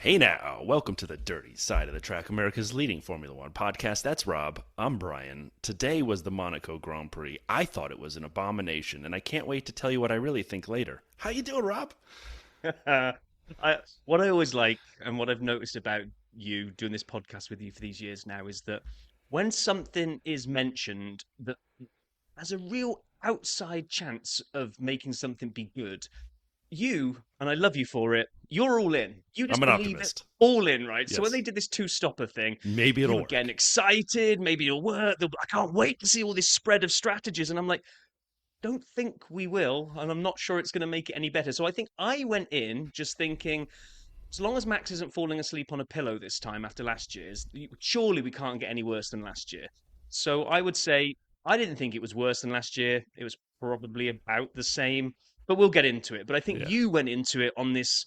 Hey now, welcome to the Dirty Side of the Track, America's leading Formula One podcast. That's Rob. I'm Brian. Today was the Monaco Grand Prix. I thought it was an abomination, and I can't wait to tell you what I really think later. How you doing, Rob? What I always like, and what I've noticed about you doing this podcast with you for these years now, is that when something is mentioned that has a real outside chance of making something be good, you, and I love you for it, you're all in. You I'm just an believe it optimist. all in, right? So when Yes. they did this two-stopper thing, Maybe you it'll were getting work. excited, maybe it'll work. I can't wait to see all this spread of strategies. And I'm like, don't think we will, and I'm not sure it's going to make it any better. So I think I went in just thinking, as long as Max isn't falling asleep on a pillow this time after last year's, surely we can't get any worse than last year. So I would say I didn't think it was worse than last year. It was probably about the same, but we'll get into it. But I think Yeah. you went into it on this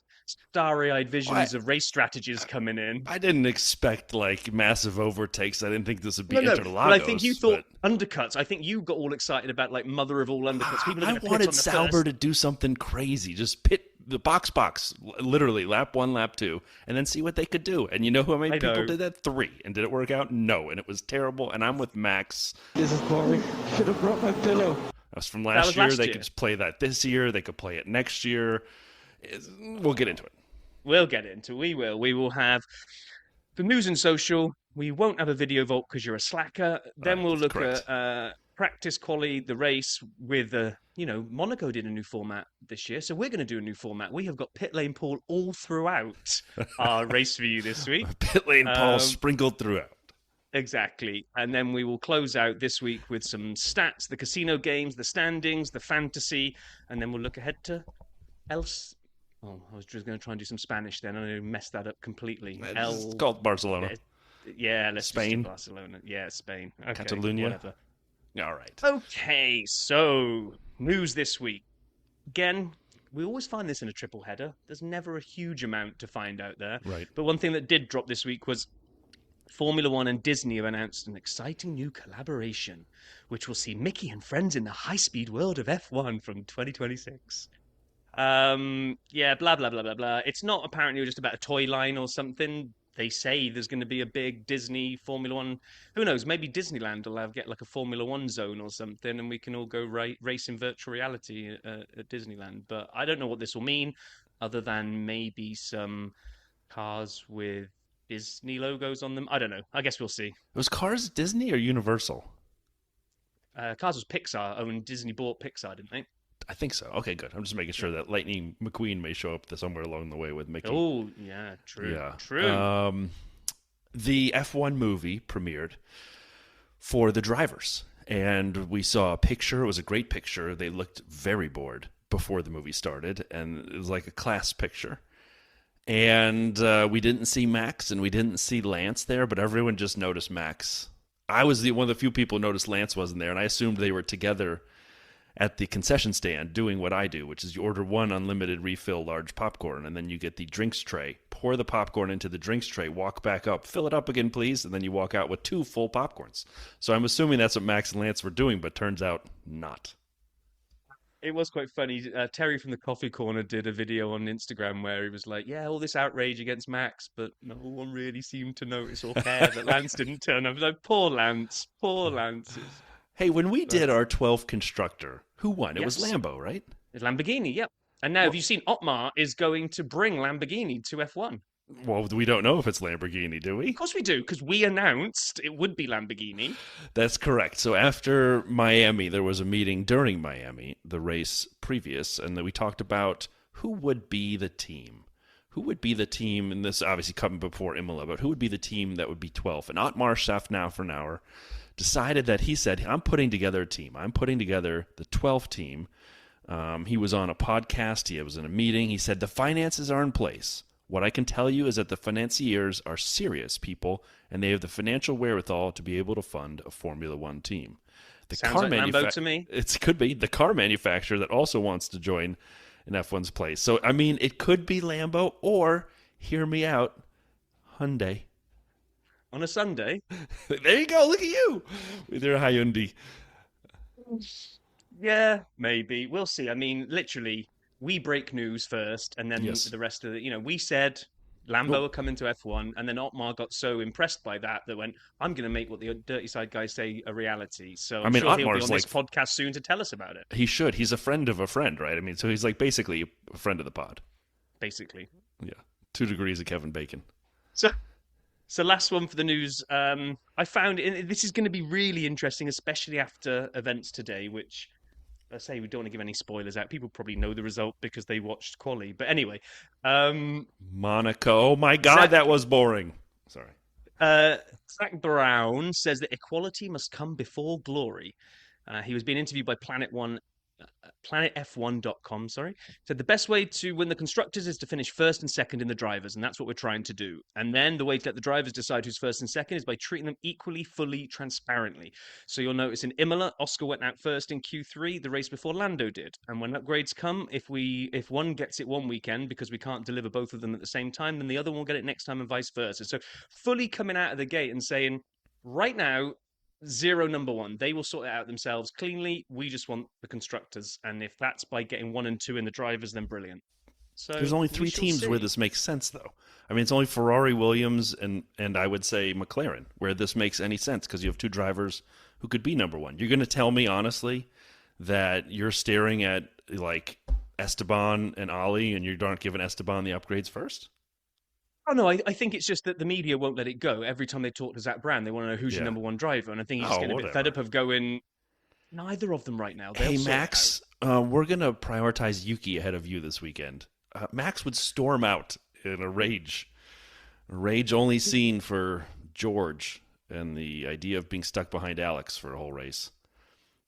starry-eyed Well, visions of race strategies coming in. I didn't expect like massive overtakes. I didn't think this would be No, no, but I think you Interlagos, thought but undercuts. I think you got all excited about like mother of all undercuts. People are I going to pit wanted on the Sauber first. to do something crazy. Just pit the box, literally lap one, lap two, and then see what they could do. And you know how many I people know. did that? Three. And did it work out? No. And it was terrible. And I'm with Max. This is boring. Should have brought my pillow. That was from That last was year. last They year. could play that this year. They could play it next year. We'll get into it. We'll get into. We will. We will have the news and social. We won't have a video vault because you're a slacker. Then we'll That's look correct. at practice quali, the race with Monaco did a new format this year, so we're going to do a new format. We have got Pitlane Paul all throughout our race for you this week. Pitlane Paul Um, sprinkled throughout. exactly, and then we will close out this week with some stats, the casino games, the standings, the fantasy, and then we'll look ahead to else. Oh, I was just going to try and do some Spanish then, and I messed that up completely. It's called Barcelona. Yeah, let's just do Spain. Barcelona. Yeah, Spain. Okay, Catalunya. whatever. All right. Okay, so news this week. Again, we always find this in a triple header. There's never a huge amount to find out there. Right. But one thing that did drop this week was Formula One and Disney have announced an exciting new collaboration, which will see Mickey and friends in the high-speed world of F1 from 2026. Yeah, blah blah blah blah blah. It's not apparently just about a toy line or something. They say there's going to be a big Disney Formula One. Who knows? Maybe Disneyland will get like a Formula One zone or something, and we can all go race in virtual reality at Disneyland. But I don't know what this will mean, other than maybe some cars with Disney logos on them. I don't know. I guess we'll see. Was Cars Disney or Universal? Cars was Pixar owned. Disney bought Pixar, didn't they? I think so. Okay, good. I'm just making sure Yeah. that Lightning McQueen may show up somewhere along the way with Mickey. Oh, yeah, true. Yeah. True. The F1 movie premiered for the drivers, and we saw a picture. It was a great picture. They looked very bored before the movie started, and it was like a class picture. And we didn't see Max, and we didn't see Lance there, but everyone just noticed Max. I was one of the few people who noticed Lance wasn't there, and I assumed they were together at the concession stand doing what I do, which is you order one unlimited refill large popcorn, and then you get the drinks tray, pour the popcorn into the drinks tray, walk back up, fill it up again, please, and then you walk out with two full popcorns. So I'm assuming that's what Max and Lance were doing, but turns out not. It was quite funny. Terry from the Coffee Corner did a video on Instagram where he was like, "Yeah, all this outrage against Max, but no one really seemed to notice or care that Lance didn't turn up." I was like, "Poor Lance, poor Lance." Hey, when we But did our 12 constructor, who won? It was yes, Lambo, right? it's Lamborghini. Yep. And now, have Well, you seen Otmar is going to bring Lamborghini to F1? well, we don't know if it's Lamborghini, do Of we? course we do, because we announced it would be Lamborghini. That's correct. So after Miami, there was a meeting during Miami, the race previous, and then we talked about who would be the team. Who would be the team, and this obviously coming before Imola, but who would be the team that would be 12th? And Otmar Schaffnauer decided that he said, I'm putting together a team. I'm putting together the 12th team. He was on a podcast. He was in a meeting. He said, the finances are in place. What I can tell you is that the financiers are serious people, and they have the financial wherewithal to be able to fund a Formula One team. The Sounds like Lambo to me. It could be the car manufacturer that also wants to join in F1's place. So, I mean, it could be Lambo or, hear me out, Hyundai. On a Sunday. There you go. Look at you with your Hyundai. Yeah, maybe. We'll see. I mean, literally, we break news first, and then Yes. the rest of the, we said Lambo are coming to F1, and then Otmar got so impressed by that went, I'm going to make what the Dirty Side guys say a reality. So I'm sure he'll be on this podcast soon to tell us about it. He should. He's a friend of a friend, right? I mean, so he's like basically a friend of the pod. Basically. Yeah. 2 degrees of Kevin Bacon. So last one for the news. I found this is going to be really interesting, especially after events today, which I say we don't want to give any spoilers out. People probably know the result because they watched quali. But anyway, Monaco. Oh my God, that was boring. Sorry. Zach Brown says that equality must come before glory. He was being interviewed by planetf1.com, said the best way to win the constructors is to finish first and second in the drivers, and that's what we're trying to do. And then the way to let the drivers decide who's first and second is by treating them equally, fully, transparently. So you'll notice in Imola, Oscar went out first in Q3, the race before Lando did. And when upgrades come, if one gets it one weekend because we can't deliver both of them at the same time, then the other one will get it next time and vice versa. So fully coming out of the gate and saying, right now, 0 number 1. They will sort it out themselves cleanly. We just want the constructors. And if that's by getting 1 and 2 in the drivers, then brilliant. So there's only 3 teams where this makes sense, though. I mean, it's only Ferrari, Williams, and I would say McLaren where this makes any sense because you have 2 drivers who could be number 1. You're going to tell me, honestly, that you're staring at like Esteban and Ali and you aren't giving Esteban the upgrades first? Oh, no, I think it's just that the media won't let it go. Every time they talk to Zach Brown, they want to know who's your number 1 driver. And I think he's getting a bit fed up of going, neither of them right now. Hey, Max, we're going to prioritize Yuki ahead of you this weekend. Max would storm out in a rage. A rage-only scene for George and the idea of being stuck behind Alex for a whole race.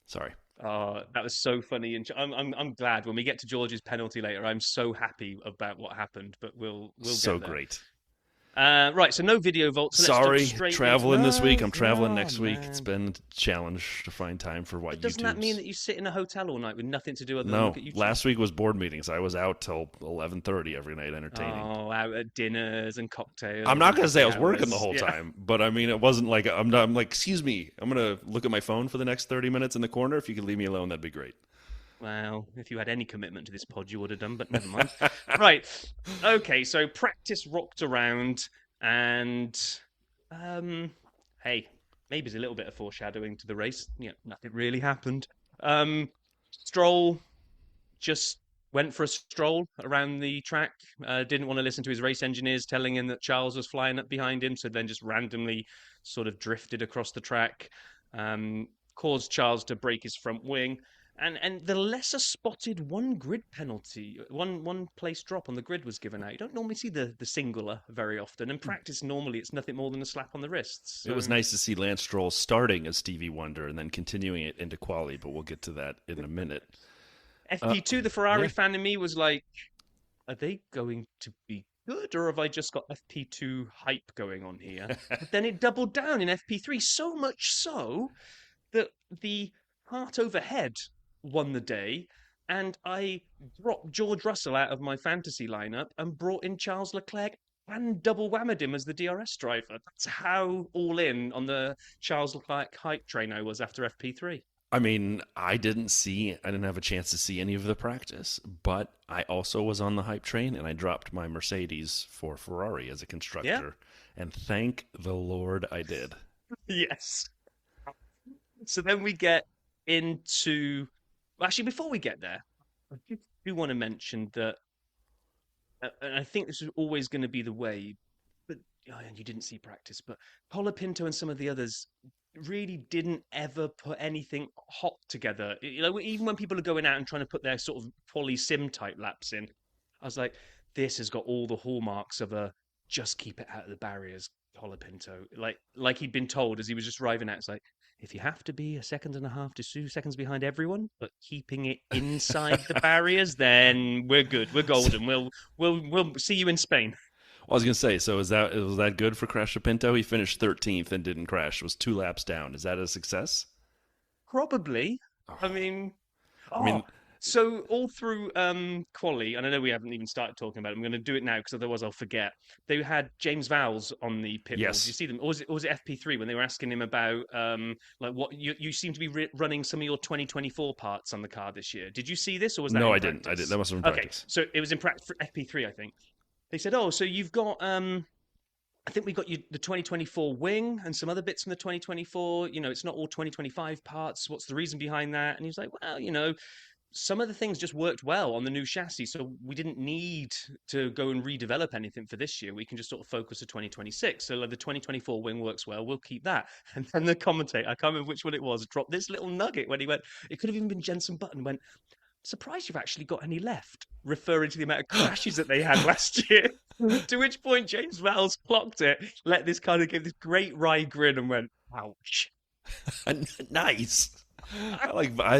Sorry. That was so funny, and I'm glad when we get to George's penalty later. I'm so happy about what happened, but we'll so get there. Great. Right, so no video vault. So sorry, traveling this week. I'm traveling next week. It's been a challenge to find time for what. Doesn't that mean that you sit in a hotel all night with nothing to do other than look at YouTube? Last week was board meetings. I was out till 11:30 every night entertaining. Oh, out at dinners and cocktails. I'm not going to say I was working the whole time, but I mean, it wasn't like I'm like, excuse me, I'm going to look at my phone for the next 30 minutes in the corner. If you could leave me alone, that'd be great. Well, if you had any commitment to this pod, you would have done, but never mind. Right. Okay, so practice rocked around. And, hey, maybe it's a little bit of foreshadowing to the race. Yeah, nothing really happened. Stroll just went for a stroll around the track. Didn't want to listen to his race engineers telling him that Charles was flying up behind him. So then just randomly sort of drifted across the track, caused Charles to break his front wing. And the lesser spotted 1 grid penalty, one place drop on the grid was given out. You don't normally see the singular very often. In practice, normally it's nothing more than a slap on the wrists. So. It was nice to see Lance Stroll starting as Stevie Wonder and then continuing it into quali, but we'll get to that in a minute. FP2, the Ferrari fan in me was like, are they going to be good, or have I just got FP2 hype going on here? But then it doubled down in FP3, so much so that the Heart Overhead won the day, and I dropped George Russell out of my fantasy lineup and brought in Charles Leclerc and double whammered him as the DRS driver. That's how all in on the Charles Leclerc hype train I was after FP3. I mean, I didn't have a chance to see any of the practice, but I also was on the hype train, and I dropped my Mercedes for Ferrari as a constructor, and thank the Lord I did. Yes. So then we get into... Actually, before we get there, I do want to mention that, and I think this is always going to be the way, but and you didn't see practice, but Colapinto and some of the others really didn't ever put anything hot together. You know, even when people are going out and trying to put their sort of poly sim type laps in, I was like, this has got all the hallmarks of a just keep it out of the barriers, Colapinto. Like he'd been told as he was just driving out, it's like, if you have to be 1.5 seconds to 2 seconds behind everyone, but keeping it inside the barriers, then we're good. We're golden. We'll see you in Spain. Well, I was going to say, so was that good for Colapinto? He finished 13th and didn't crash. It was 2 laps down. Is that a success? Probably. Oh. I mean, so all through quali, and I know we haven't even started talking about it. I'm going to do it now because otherwise I'll forget. They had James Vowles on the pit wall. Did you see them? Or was it FP3 when they were asking him about like what you seem to be running some of your 2024 parts on the car this year? Did you see this, or was that? No, in I practice? didn't. That must have been practice. Okay, so it was in practice for FP3, I think. they said, "Oh, so you've got I think we got you the 2024 wing and some other bits from the 2024. It's not all 2025 parts. What's the reason behind that?" And he was like, "Well, some of the things just worked well on the new chassis, so we didn't need to go and redevelop anything for this year. We can just sort of focus on 2026. So like the 2024 wing works well, we'll keep that." And then the commentator, I can't remember which one it was, dropped this little nugget when he went, it could have even been Jenson Button, went, "Surprised you've actually got any left," referring to the amount of crashes that they had last year. To which point James Vowles clocked it, let this kind of give this great wry grin and went, "Ouch." Nice.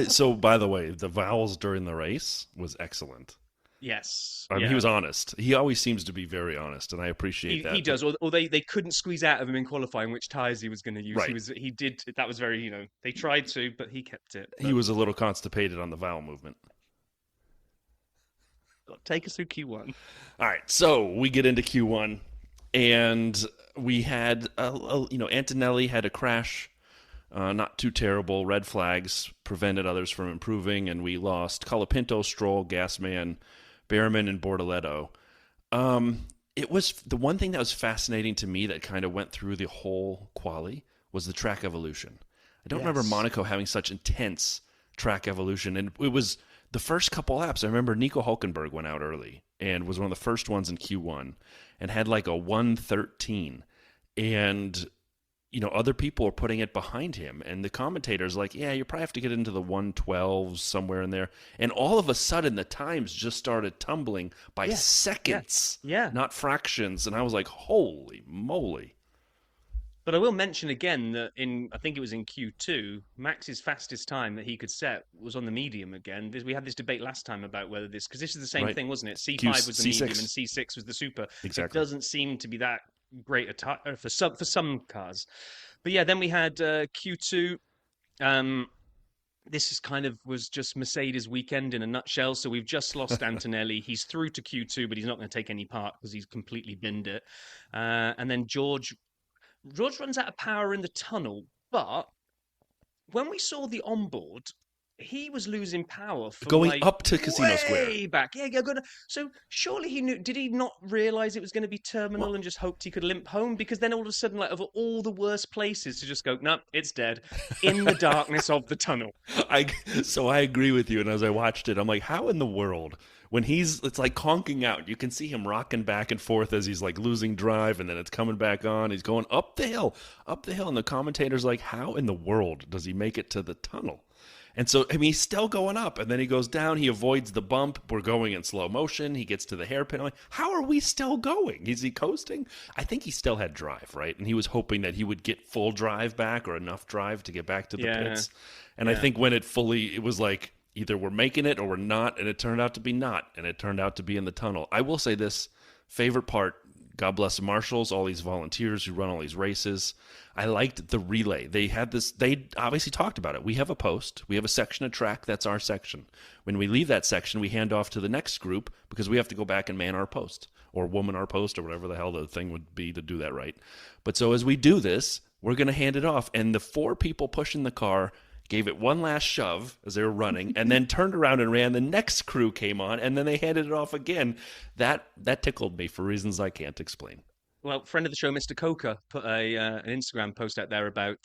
So by the way, the Vowles during the race was excellent. Yes. I mean, he was honest. He always seems to be very honest, and I appreciate that. He does. Or they couldn't squeeze out of him in qualifying which tyres he was going to use. Right. He did. That was very, they tried to, but he kept it. He was a little constipated on the vowel movement. Take us through Q1. All right, so we get into Q1, and we had, Antonelli had a crash. Not too terrible. Red flags prevented others from improving, and we lost Colapinto, Stroll, Gasman, Behrman, and Bortoleto. It was the one thing that was fascinating to me that kind of went through the whole quali was the track evolution. I don't remember Monaco having such intense track evolution, and it was the first couple laps. I remember Nico Hulkenberg went out early and was one of the first ones in Q1 and had like a 1:13, and other people are putting it behind him, and the commentators like, yeah, you probably have to get into the 1:12s somewhere in there. And all of a sudden, the times just started tumbling by seconds, not fractions. And I was like, holy moly. But I will mention again that I think it was in Q2, Max's fastest time that he could set was on the medium again. We had this debate last time about whether because this is the same thing, wasn't it? C5 was the medium and C6 was the super. Exactly. It doesn't seem to be that great a time for some cars. But yeah, then we had Q2. This is was just Mercedes weekend in a nutshell. So we've just lost Antonelli. He's through to Q2, but he's not going to take any part because he's completely binned it. And then George runs out of power in the tunnel, but when we saw the onboard, he was losing power from going up to Casino Square. Way back. Yeah. So surely he knew. Did he not realize it was going to be terminal and just hoped he could limp home? Because then all of a sudden, of all the worst places to just go, no, it's dead in the darkness of the tunnel. So I agree with you. And as I watched it, I'm like, how in the world? When it's like conking out, you can see him rocking back and forth as he's like losing drive, and then it's coming back on. He's going up the hill, and the commentator's like, how in the world does he make it to the tunnel? And so, he's still going up, and then he goes down. He avoids the bump. We're going in slow motion. He gets to the hairpin. I'm like, how are we still going? Is he coasting? I think he still had drive, right? And he was hoping that he would get full drive back or enough drive to get back to the pits. And I think when it was like, either we're making it or we're not, and it turned out to be not, and it turned out to be in the tunnel. I will say this, favorite part, God bless the marshals, all these volunteers who run all these races. I liked the relay. They obviously talked about it. We have a post. We have a section of track. That's our section. When we leave that section, we hand off to the next group because we have to go back and man our post or woman our post or whatever the hell the thing would be to do that right. But so as we do this, we're going to hand it off. And the 4 people pushing the car gave it one last shove as they were running, and then turned around and ran. The next crew came on, and then they handed it off again. That tickled me for reasons I can't explain. Well, friend of the show, Mr. Coker, put an Instagram post out there about,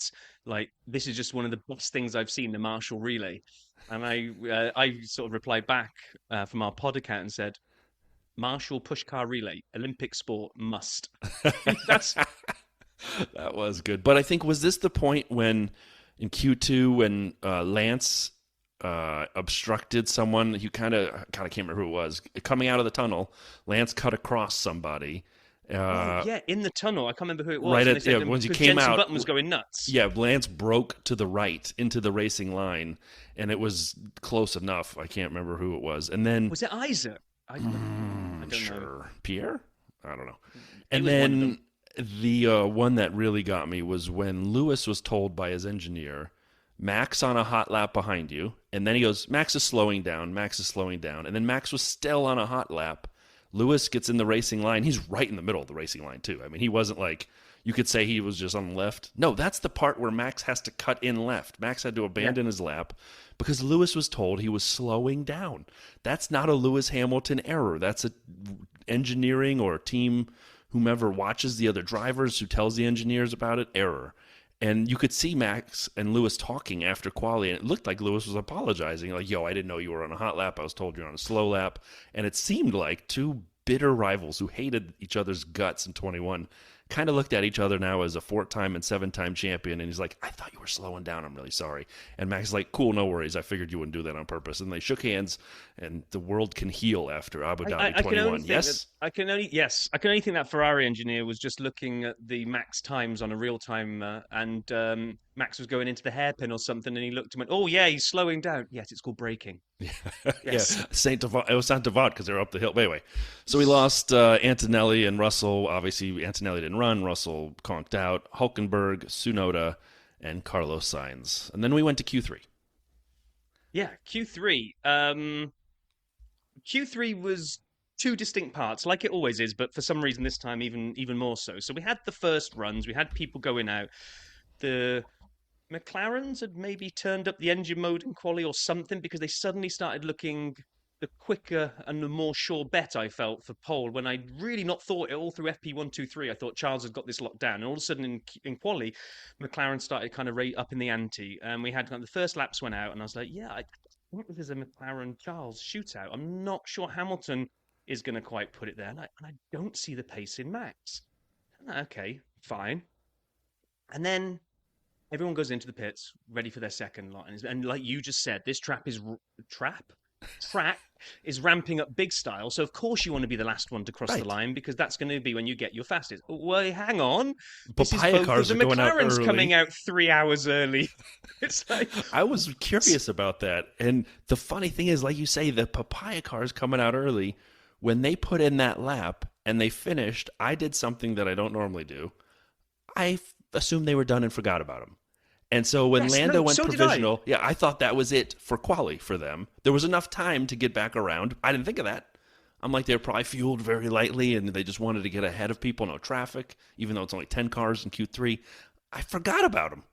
this is just one of the best things I've seen, the Marshall Relay. And I sort of replied back from our pod account and said, Marshall Pushcar Relay, Olympic sport, must. That was good. But I think, was this the point when in Q2 when Lance obstructed someone? You kind of can't remember who it was. Coming out of the tunnel, Lance cut across somebody. In the tunnel. I can't remember who it was. Right once you came Jenson out, Button was going nuts. Yeah, Lance broke to the right into the racing line, and it was close enough. I can't remember who it was. And then was it Isaac? I don't know. Pierre? I don't know. And then the one that really got me was when Lewis was told by his engineer, Max on a hot lap behind you, and then he goes, Max is slowing down, and then Max was still on a hot lap. Lewis gets in the racing line. He's right in the middle of the racing line, too. I mean, he wasn't like, You could say he was just on the left. No, that's the part where Max has to cut in left. Max had to abandon his lap because Lewis was told he was slowing down. That's not a Lewis Hamilton error. That's a engineering or team, whomever watches the other drivers, who tells the engineers about it, error. And you could see Max and Lewis talking after quali, and it looked like Lewis was apologizing, like, yo, I didn't know you were on a hot lap. I was told you're on a slow lap. And it seemed like two bitter rivals who hated each other's guts in 21 kind of looked at each other now as a 4-time and 7-time champion, and he's like, I thought you were slowing down. I'm really sorry. And Max is like, cool, no worries. I figured you wouldn't do that on purpose. And they shook hands, and the world can heal after Abu Dhabi 21. Yes? I can only think that Ferrari engineer was just looking at the Max times on a real time, and Max was going into the hairpin or something, and he looked and went, oh, yeah, he's slowing down. Yes, it's called braking. Yes. Saint Devote. It was Saint Devote because they were up the hill. But anyway, so we lost Antonelli and Russell. Obviously, Antonelli didn't run. Russell conked out. Hulkenberg, Tsunoda, and Carlos Sainz. And then we went to Q3. Yeah, Q3. Q3 was two distinct parts, like it always is, but for some reason this time even more so. So we had the first runs. We had people going out. The McLarens had maybe turned up the engine mode in quali or something, because they suddenly started looking the quicker and the more sure bet, I felt, for pole, when I really not thought it all through FP1, 2, 3. I thought Charles had got this locked down. And all of a sudden in quali, McLaren started kind of up in the ante. And we had the first laps went out, and I was like, yeah, I think there's a McLaren-Charles shootout. I'm not sure Hamilton is going to quite put it there. And I don't see the pace in Max. Okay, fine. And then everyone goes into the pits, ready for their second lot. And like you just said, this track is ramping up big style. So, of course, you want to be the last one to cross the line, because that's going to be when you get your fastest. Well, hang on. Papaya cars are going out early. Coming out 3 hours early. It's like... I was curious about that. And the funny thing is, like you say, the papaya cars coming out early, when they put in that lap and they finished, I did something that I don't normally do. I assumed they were done and forgot about them. And so when Lando went provisional, I thought that was it for quali for them. There was enough time to get back around. I didn't think of that. I'm like, they were probably fueled very lightly, and they just wanted to get ahead of people, no traffic, even though it's only 10 cars in Q3. I forgot about them.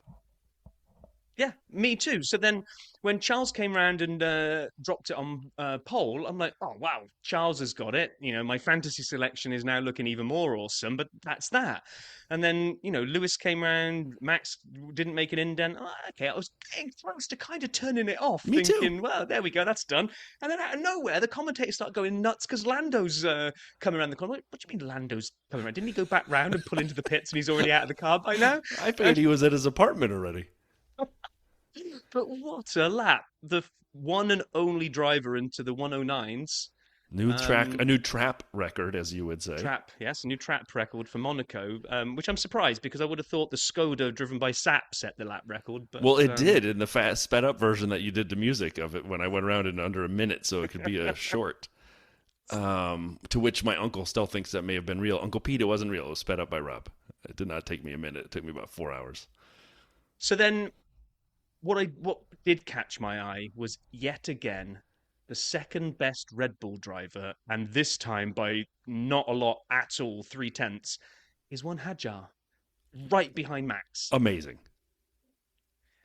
Yeah, me too. So then when Charles came around and dropped it on pole, I'm like, oh, wow, Charles has got it. You know, my fantasy selection is now looking even more awesome, but that's that. And then, Lewis came around, Max didn't make an indent. Oh, okay, I was getting close to kind of turning it off, thinking, well, there we go, that's done. And then out of nowhere, the commentators start going nuts because Lando's coming around the corner. What do you mean Lando's coming around? Didn't he go back round and pull into the pits and he's already out of the car by now? I figured he was at his apartment already. But what a lap. The one and only driver into the 109s. A new trap record, as you would say. A new trap record for Monaco, which I'm surprised, because I would have thought the Skoda driven by Sap set the lap record. But, well, it did in the fast sped up version that you did the music of it when I went around in under a minute, so it could be a short. To which my uncle still thinks that may have been real. Uncle Pete, it wasn't real. It was sped up by Rob. It did not take me a minute. It took me about 4 hours. So then... What did catch my eye was, yet again, the second best Red Bull driver, and this time by not a lot at all, 0.3, is one Hadjar, right behind Max. Amazing.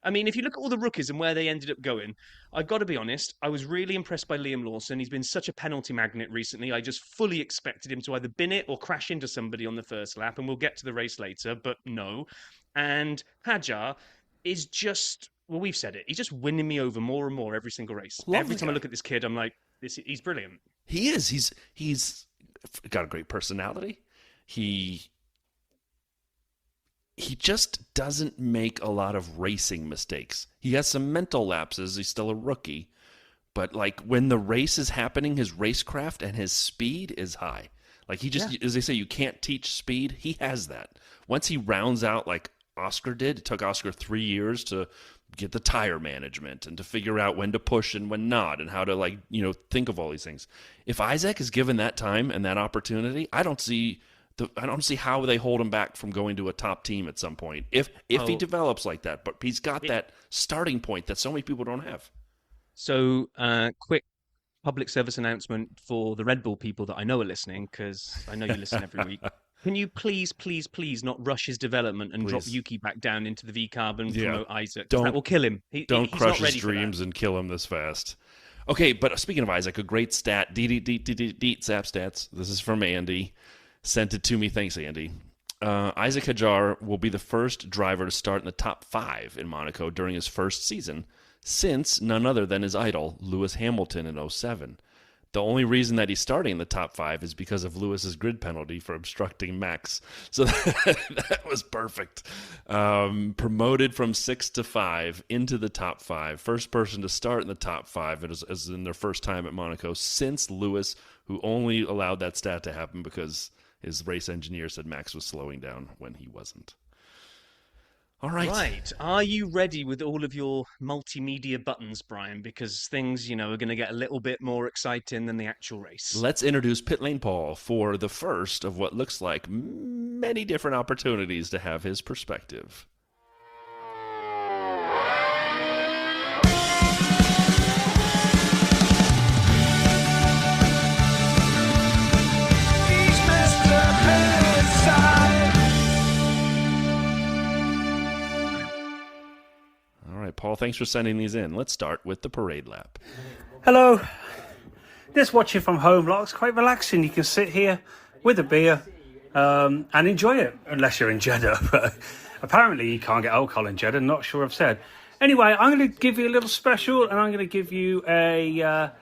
I mean, if you look at all the rookies and where they ended up going, I've got to be honest, I was really impressed by Liam Lawson. He's been such a penalty magnet recently. I just fully expected him to either bin it or crash into somebody on the first lap, and we'll get to the race later, but no. And Hadjar is just... Well, we've said it. He's just winning me over more and more every single race. Every time I look at this kid, I'm like, he's brilliant. He is. He's got a great personality. He just doesn't make a lot of racing mistakes. He has some mental lapses. He's still a rookie. But, like, when the race is happening, his racecraft and his speed is high. Like, he just, as they say, you can't teach speed. He has that. Once he rounds out, like Oscar did, it took Oscar 3 years to get the tire management and to figure out when to push and when not, and how to think of all these things. If Isaac is given that time and that opportunity, I don't see how they hold him back from going to a top team at some point. If he develops like that, but he's got that starting point that so many people don't have. So, quick public service announcement for the Red Bull people that I know are listening, because I know you listen every week. Can you please not rush his development and drop Please. Yuki back down into the V-carb and promote Isaac? Don't- That will kill him. Don't he's crush not ready his for that. dreams and kill him this fast. Okay, but speaking of Isaac, a great stat. Deet Zap Stats. This is from Andy. Sent it to me. Thanks, Andy. Isaac Hajar will be the first driver to start in the top 5 in Monaco during his first season since none other than his idol, Lewis Hamilton, in 2007. The only reason that he's starting in the top 5 is because of Lewis's grid penalty for obstructing Max. So that was perfect. Promoted from 6 to 5 into the top 5. First person to start in the top 5 as in their first time at Monaco since Lewis, who only allowed that stat to happen because his race engineer said Max was slowing down when he wasn't. All right. Right. Are you ready with all of your multimedia buttons, Brian? Because things, are going to get a little bit more exciting than the actual race. Let's introduce Pitlane Paul for the first of what looks like many different opportunities to have his perspective. All right, Paul, thanks for sending these in. Let's start with the parade lap. Hello. Just watching from home, it's quite relaxing. You can sit here with a beer and enjoy it, unless you're in Jeddah. But apparently you can't get alcohol in Jeddah, not sure I've said. Anyway, I'm going to give you a little special, and I'm going to give you a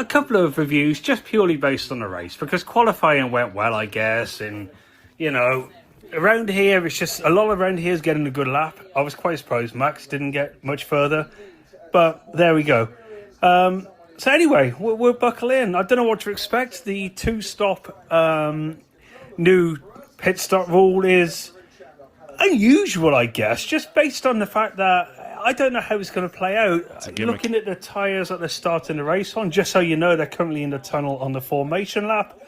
couple of reviews just purely based on the race, because qualifying went well, I guess, and, around here, it's just a lot around here is getting a good lap. I was quite surprised Max didn't get much further, but there we go. So anyway, we'll buckle in. I don't know what to expect. The 2-stop new pit stop rule is unusual, I guess, just based on the fact that I don't know how it's going to play out. Looking at the tyres that they're starting the race on, just so you know, they're currently in the tunnel on the formation lap.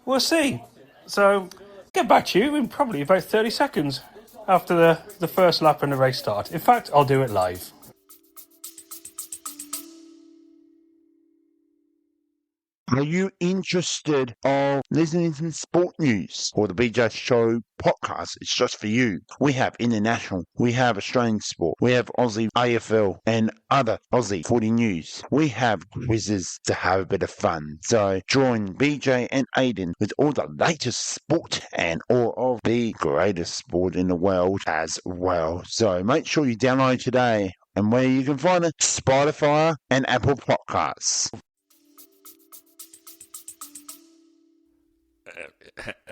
We'll see. So get back to you in probably about 30 seconds after the first lap and the race start. In fact, I'll do it live. Are you interested in listening to sport news or the BJ Show podcast? It's just for you. We have international, we have Australian sport, we have Aussie AFL and other Aussie footy news. We have quizzes to have a bit of fun. So join BJ and Aiden with all the latest sport and all of the greatest sport in the world as well. So make sure you download today, and where you can find it, Spotify and Apple Podcasts.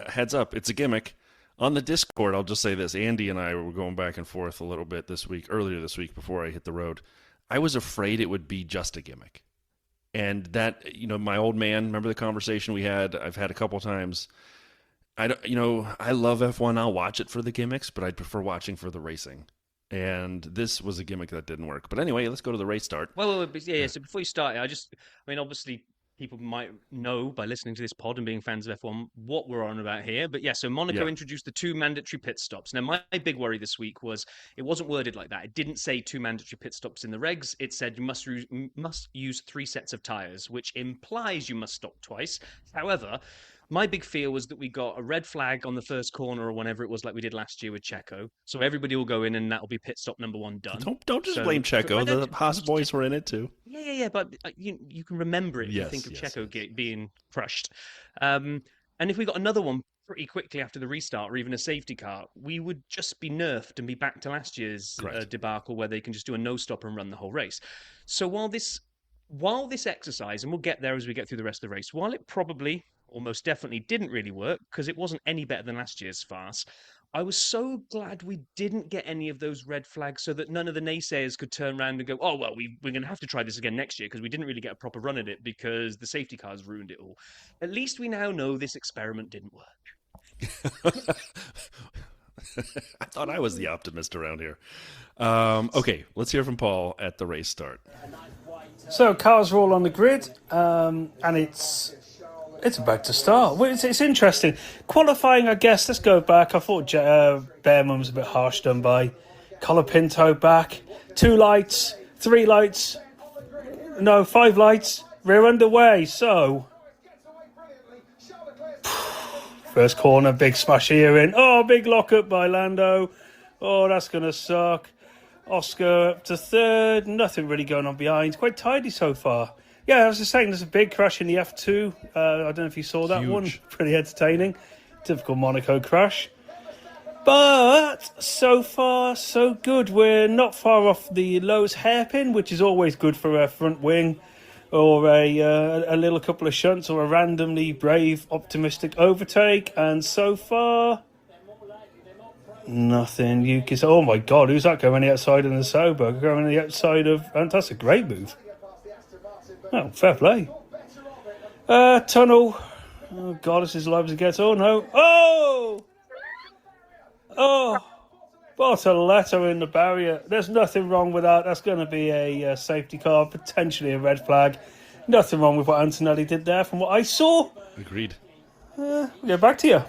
Heads up, it's a gimmick. On the Discord, I'll just say this. Andy and I were going back and forth a little bit earlier this week before I hit the road. I was afraid it would be just a gimmick. And that, my old man, remember the conversation we had? I've had a couple times. I love F1. I'll watch it for the gimmicks, but I'd prefer watching for the racing. And this was a gimmick that didn't work. But anyway, let's go to the race start. Well, yeah. So before you start, obviously, people might know by listening to this pod and being fans of F1 what we're on about here. But so Monaco introduced the 2 mandatory pit stops. Now, my big worry this week was it wasn't worded like that. It didn't say 2 mandatory pit stops in the regs. It said you must use 3 sets of tyres, which implies you must stop twice. However, my big fear was that we got a red flag on the first corner or whenever it was, like we did last year with Checo. So everybody will go in and that'll be pit stop number 1 done. Don't just blame Checo. The Haas boys were in it too. Yeah. But you can remember it if you think of Checo being crushed. And if we got another one pretty quickly after the restart or even a safety car, we would just be nerfed and be back to last year's debacle where they can just do a no-stop and run the whole race. So while this exercise, and we'll get there as we get through the rest of the race, while it probably almost definitely didn't really work because it wasn't any better than last year's farce, I was so glad we didn't get any of those red flags so that none of the naysayers could turn around and go, oh, well, we're going to have to try this again next year because we didn't really get a proper run at it because the safety cars ruined it all. At least we now know this experiment didn't work. I thought I was the optimist around here. Okay, let's hear from Paul at the race start. So cars are all on the grid, and it's about to start. Well, it's interesting. Qualifying, I guess, let's go back. I thought Bearman was a bit harsh done by. Colapinto back. 2 lights, 3 lights. No, 5 lights. We're underway, so First corner, big smash here in. Oh, big lockup by Lando. Oh, that's going to suck. Oscar up to third. Nothing really going on behind. Quite tidy so far. Yeah, I was just saying, there's a big crash in the F2. I don't know if you saw that Huge. one. Pretty entertaining. Typical Monaco crash. But so far, so good. We're not far off the lowest hairpin, which is always good for a front wing or a little couple of shunts or a randomly brave, optimistic overtake. And so far, nothing. You can say, oh my God, who's that going the outside in the Sauber? Going the outside of... And that's a great move. Oh, fair play. Tunnel. Oh God, this is live as it gets. Oh no. Oh, Bortoletto in the barrier. There's nothing wrong with that. That's going to be a safety car, potentially a red flag. Nothing wrong with what Antonelli did there from what I saw. Agreed. We'll get back to you.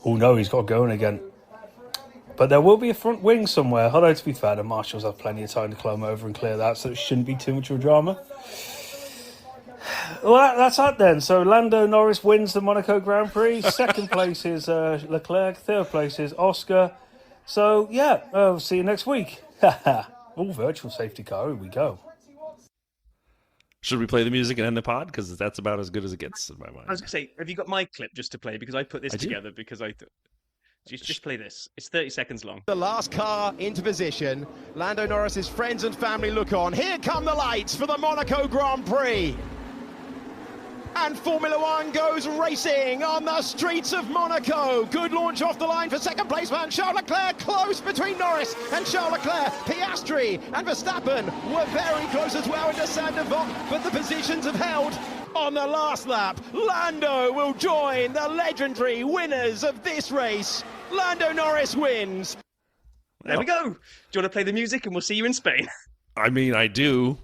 Oh no, he's got going again. But there will be a front wing somewhere. Although, to be fair, the marshals have plenty of time to climb over and clear that, so it shouldn't be too much of a drama. Well, that's that then. So Lando Norris wins the Monaco Grand Prix. Second place is Leclerc. Third place is Oscar. So, yeah, we'll see you next week. All virtual safety car. Here we go. Should we play the music and end the pod? Because that's about as good as it gets in my mind. I was going to say, have you got my clip just to play? Because I put this together because I thought... Just play this. It's 30 seconds long. The last car into position. Lando Norris's friends and family look on. Here come the lights for the Monaco Grand Prix. And Formula One goes racing on the streets of Monaco. Good launch off the line for second place man Charles Leclerc. Close between Norris and Charles Leclerc. Piastri and Verstappen were very close as well into Sainte-Devote, but the positions have held. On the last lap, Lando will join the legendary winners of this race. Lando Norris wins. There we go. Do you want to play the music and we'll see you in Spain? I mean, I do.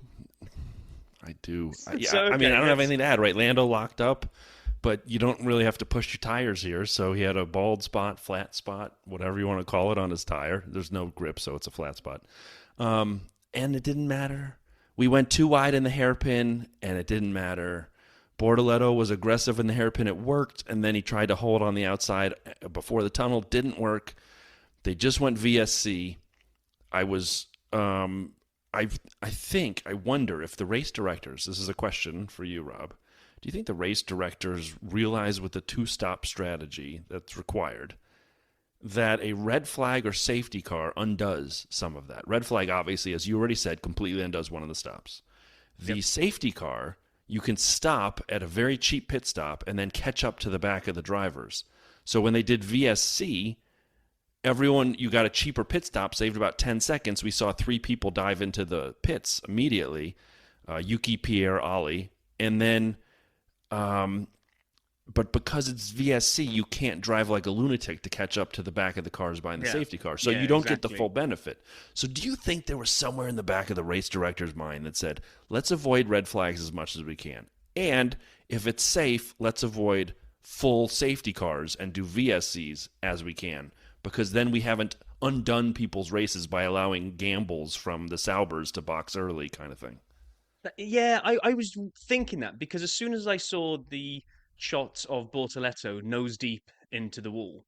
So, I mean, I don't have anything to add, right? Lando locked up, but you don't really have to push your tires here. So he had a bald spot, flat spot, whatever you want to call it on his tire. There's no grip, so it's a flat spot. And it didn't matter. We went too wide in the hairpin, and it didn't matter. Bortoletto was aggressive in the hairpin. It worked, and then he tried to hold on the outside before the tunnel. Didn't work. They just went VSC. I wonder if the race directors, this is a question for you, Rob, do you think the race directors realize with the two-stop strategy that's required that a red flag or safety car undoes some of that? Red flag, obviously, as you already said, completely undoes one of the stops. The safety car, you can stop at a very cheap pit stop and then catch up to the back of the drivers. So when they did VSC, you got a cheaper pit stop, saved about 10 seconds. We saw 3 people dive into the pits immediately, Yuki, Pierre, Ali. And then, but because it's VSC, you can't drive like a lunatic to catch up to the back of the cars behind the safety car. So you don't get the full benefit. So do you think there was somewhere in the back of the race director's mind that said, let's avoid red flags as much as we can? And if it's safe, let's avoid full safety cars and do VSCs as we can. Because then we haven't undone people's races by allowing gambles from the Saubers to box early kind of thing. Yeah, I was thinking that because as soon as I saw the shots of Bortoletto nose deep into the wall,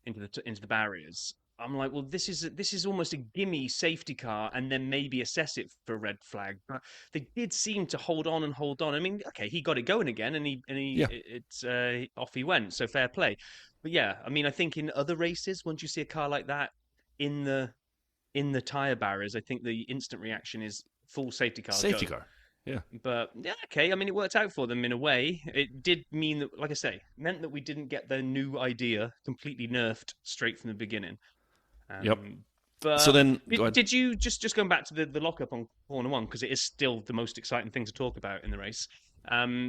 into the barriers, I'm like, well, this is almost a gimme safety car, and then maybe assess it for a red flag. But they did seem to hold on. I mean, okay, he got it going again, and off he went. So fair play. But yeah, I mean, I think in other races, once you see a car like that in the tire barriers, I think the instant reaction is full safety car. Safety car. Yeah. But yeah, okay. I mean, it worked out for them in a way. It did mean that, like I say, meant that we didn't get their new idea completely nerfed straight from the beginning. Yep. But so then, did you just going back to the lockup on corner one, because it is still the most exciting thing to talk about in the race?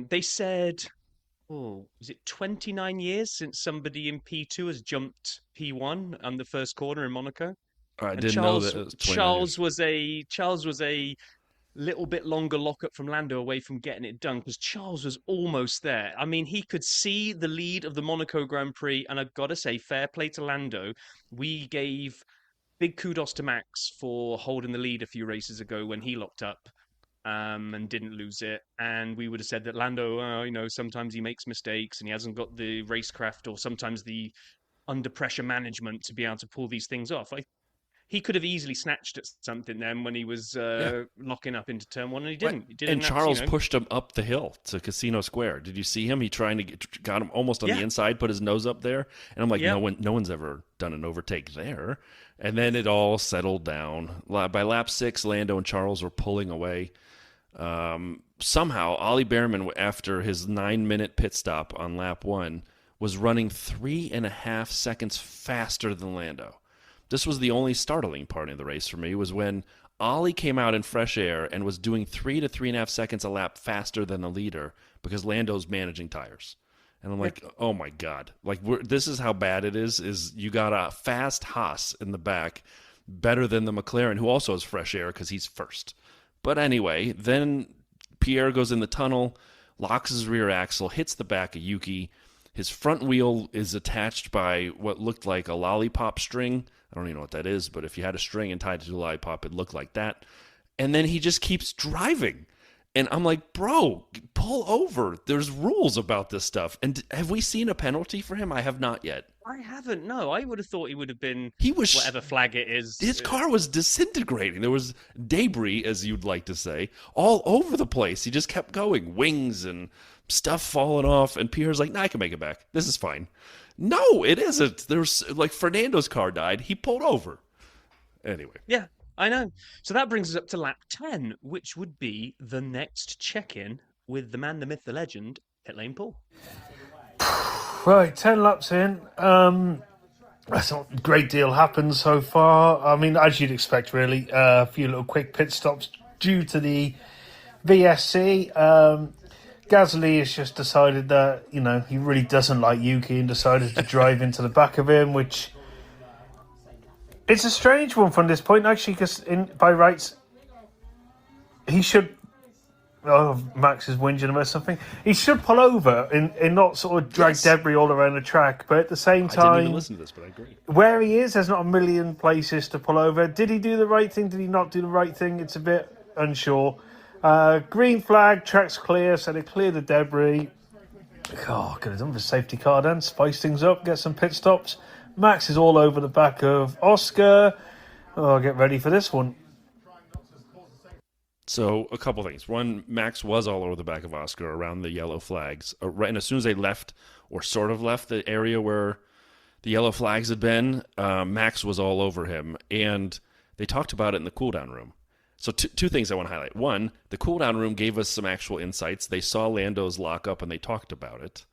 They said, is it 29 years since somebody in P2 has jumped P1 on the first corner in Monaco? I didn't know that it was 29 Charles was a little bit longer lockup from Lando away from getting it done, because Charles was almost there. I mean, he could see the lead of the Monaco Grand Prix, and I've got to say, fair play to Lando. We gave big kudos to Max for holding the lead a few races ago when he locked up. and didn't lose it. And we would have said that Lando, sometimes he makes mistakes and he hasn't got the racecraft or sometimes the under pressure management to be able to pull these things off. He could have easily snatched at something then when he was locking up into turn one, and he didn't. He and Charles pushed him up the hill to Casino Square. Did you see him? He got him almost on the inside, put his nose up there, and I'm like, no one's ever done an overtake there. And then it all settled down. By lap 6, Lando and Charles were pulling away. Somehow, Ollie Behrman, after his 9-minute pit stop on lap 1, was running 3.5 seconds faster than Lando. This was the only startling part of the race for me, was when Ollie came out in fresh air and was doing 3 to 3.5 seconds a lap faster than the leader because Lando's managing tires. And I'm like, oh my God. Like, this is how bad it is you got a fast Haas in the back, better than the McLaren, who also has fresh air because he's first. But anyway, then Pierre goes in the tunnel, locks his rear axle, hits the back of Yuki. His front wheel is attached by what looked like a lollipop string. I don't even know what that is, but if you had a string and tied it to a lollipop, it looked like that. And then he just keeps driving. And I'm like, bro, pull over. There's rules about this stuff. And have we seen a penalty for him? I have not yet. I haven't, no. I would have thought he would have been whatever flag it is. His car was disintegrating. There was debris, as you'd like to say, all over the place. He just kept going. Wings and stuff falling off. And Pierre's like, I can make it back. This is fine. No, it isn't. There's like Fernando's car died. He pulled over. Anyway. Yeah, I know. So that brings us up to lap 10, which would be the next check-in with the man, the myth, the legend, Pitlane Paul. Right, 10 laps in. That's not a great deal happened so far. I mean, as you'd expect, really. A few little quick pit stops due to the VSC. Gasly has just decided that, he really doesn't like Yuki and decided to drive into the back of him, which it's a strange one from this point, actually, because by rights, he should... Oh, Max is whinging about something. He should pull over and not sort of drag debris all around the track, but at the same time... I didn't even listen to this, but I agree. Where he is, there's not a million places to pull over. Did he do the right thing? Did he not do the right thing? It's a bit unsure. Green flag, track's clear, so they clear the debris. Oh, could have done with a safety car then. Spice things up, get some pit stops. Max is all over the back of Oscar. Oh, get ready for this one. So, a couple things. One, Max was all over the back of Oscar around the yellow flags. And as soon as they left, or sort of left, the area where the yellow flags had been, Max was all over him. And they talked about it in the cool-down room. So two things I want to highlight. One, the cool-down room gave us some actual insights. They saw Lando's lockup and they talked about it.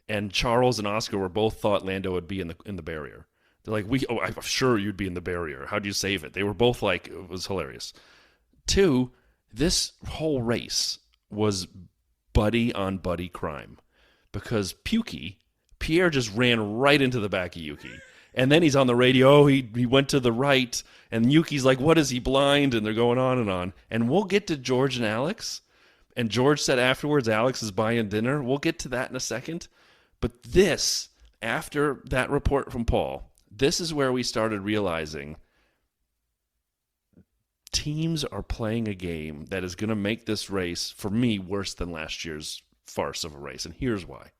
And Charles and Oscar were both thought Lando would be in the barrier. They're like, I'm sure you'd be in the barrier. How'd you save it? They were both like, it was hilarious. Two, this whole race was buddy-on-buddy crime. Because Pierre just ran right into the back of Yuki. And then he's on the radio, he went to the right, and Yuki's like, what is he, blind? And they're going on and on. And we'll get to George and Alex. And George said afterwards, Alex is buying dinner. We'll get to that in a second. But this, after that report from Paul, this is where we started realizing teams are playing a game that is going to make this race, for me, worse than last year's farce of a race. And here's why.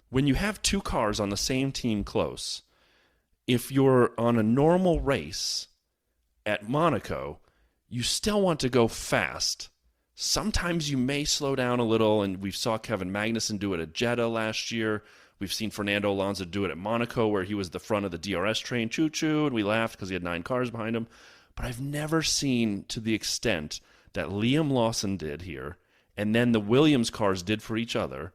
When you have two cars on the same team close, if you're on a normal race at Monaco, you still want to go fast. Sometimes you may slow down a little, and we saw Kevin Magnussen do it at Jeddah last year. We've seen Fernando Alonso do it at Monaco, where he was the front of the DRS train, choo-choo, and we laughed because he had 9 cars behind him. But I've never seen to the extent that Liam Lawson did here, and then the Williams cars did for each other,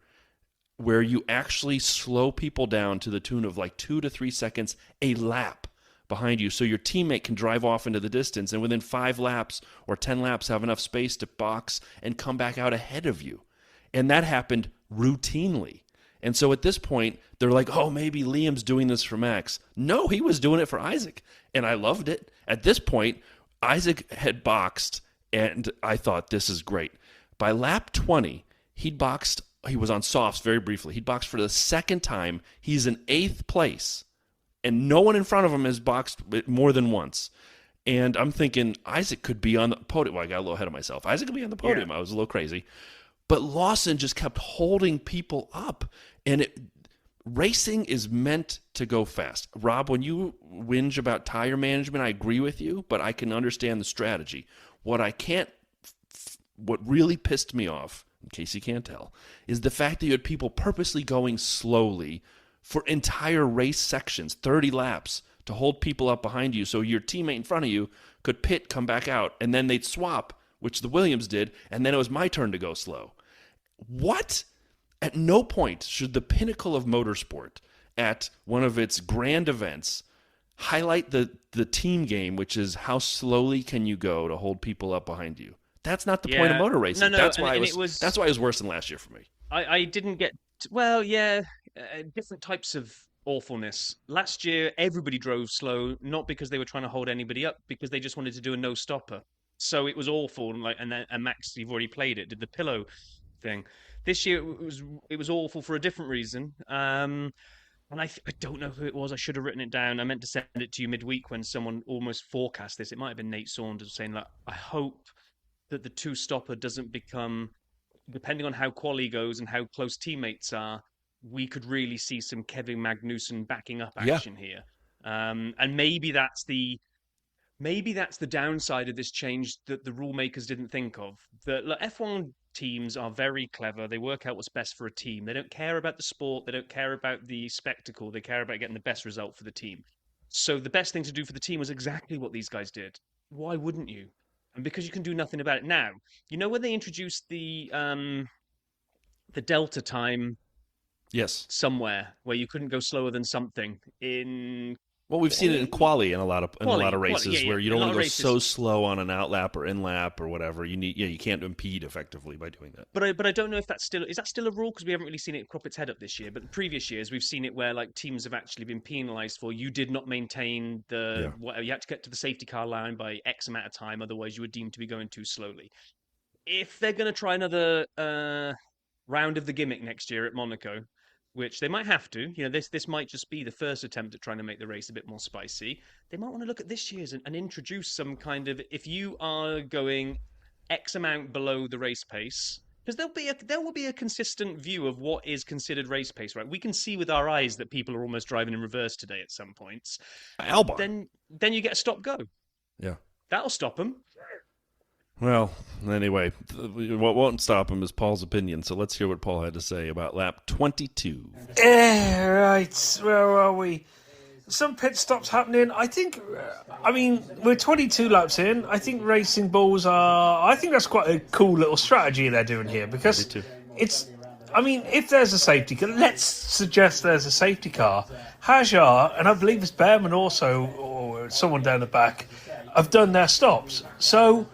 where you actually slow people down to the tune of like 2 to 3 seconds a lap behind you, so your teammate can drive off into the distance and within 5 laps or 10 laps have enough space to box and come back out ahead of you. And that happened routinely. And so at this point, they're like, oh, maybe Liam's doing this for Max. No, he was doing it for Isaac, and I loved it. At this point, Isaac had boxed, and I thought, this is great. By lap 20, he was on softs very briefly. He'd boxed for the second time. He's in 8th place, and no one in front of him has boxed more than once. And I'm thinking Isaac could be on the podium. Well, I got a little ahead of myself. Isaac could be on the podium. Yeah. I was a little crazy. But Lawson just kept holding people up. And racing is meant to go fast. Rob, when you whinge about tire management, I agree with you, but I can understand the strategy. What really pissed me off, in case you can't tell, is the fact that you had people purposely going slowly for entire race sections, 30 laps, to hold people up behind you so your teammate in front of you could pit, come back out, and then they'd swap, which the Williams did, and then it was my turn to go slow. What? At no point should the pinnacle of motorsport at one of its grand events highlight the team game, which is how slowly can you go to hold people up behind you. That's not the point of motor racing. No, that's why it was worse than last year for me. I didn't get different types of awfulness. Last year, everybody drove slow, not because they were trying to hold anybody up, because they just wanted to do a no stopper. So it was awful. And Max, you've already played it, did the pillow thing. This year it was awful for a different reason. And I don't know who it was. I should have written it down. I meant to send it to you midweek when someone almost forecast this. It might have been Nate Saunders saying that I hope that the two stopper doesn't become, depending on how quali goes and how close teammates are, we could really see some Kevin Magnussen backing up action here. And maybe that's the downside of this change that the rule makers didn't think of. The F1 teams are very clever. They work out what's best for a team. They don't care about the sport. They don't care about the spectacle. They care about getting the best result for the team. So the best thing to do for the team was exactly what these guys did. Why wouldn't you? And because you can do nothing about it now. You know when they introduced the delta time? Yes. Somewhere where you couldn't go slower than something in. Well, we've seen it in quali in a lot of races where you don't want to go so slow on an outlap or in lap or whatever. You can't impede effectively by doing that. But I don't know if that's still a rule, because we haven't really seen it crop its head up this year. But in previous years we've seen it where teams have actually been penalised for you did not maintain you had to get to the safety car line by X amount of time, otherwise you were deemed to be going too slowly. If they're going to try another round of the gimmick next year at Monaco, which they might have to, this might just be the first attempt at trying to make the race a bit more spicy. They might want to look at this year's and introduce some kind of, if you are going X amount below the race pace, because there will be a consistent view of what is considered race pace, right? We can see with our eyes that people are almost driving in reverse today at some points. Albon. Then you get a stop go. Yeah. That'll stop them. Well, anyway, what won't stop him is Paul's opinion. So let's hear what Paul had to say about lap 22. Right. Where are we? Some pit stops happening. I think, we're 22 laps in. I think Racing Bulls I think that's quite a cool little strategy they're doing here, because if there's a safety car, let's suggest there's a safety car. Hajar, and I believe it's Behrman also, or someone down the back, have done their stops. So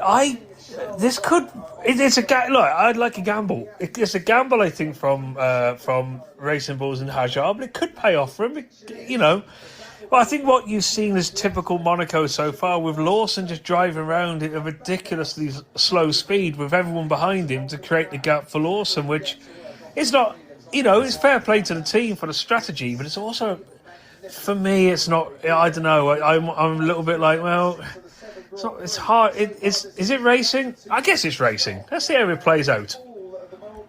I'd like a gamble. It's a gamble, I think, from Racing Bulls and Hajar, but it could pay off for him, But I think what you've seen is typical Monaco so far, with Lawson just driving around at a ridiculously slow speed with everyone behind him to create the gap for Lawson, which is not, it's fair play to the team for the strategy, but it's also, for me, it's not, I don't know, I'm a little bit like, well, it's hard. Is it racing? I guess it's racing. Let's see how it plays out.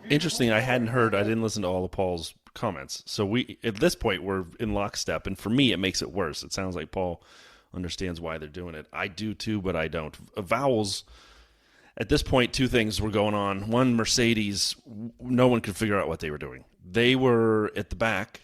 Interesting. I didn't listen to all of Paul's comments. So at this point, we're in lockstep. And for me, it makes it worse. It sounds like Paul understands why they're doing it. I do too, but I don't. Vowels, at this point, two things were going on. One, Mercedes, no one could figure out what they were doing. They were at the back.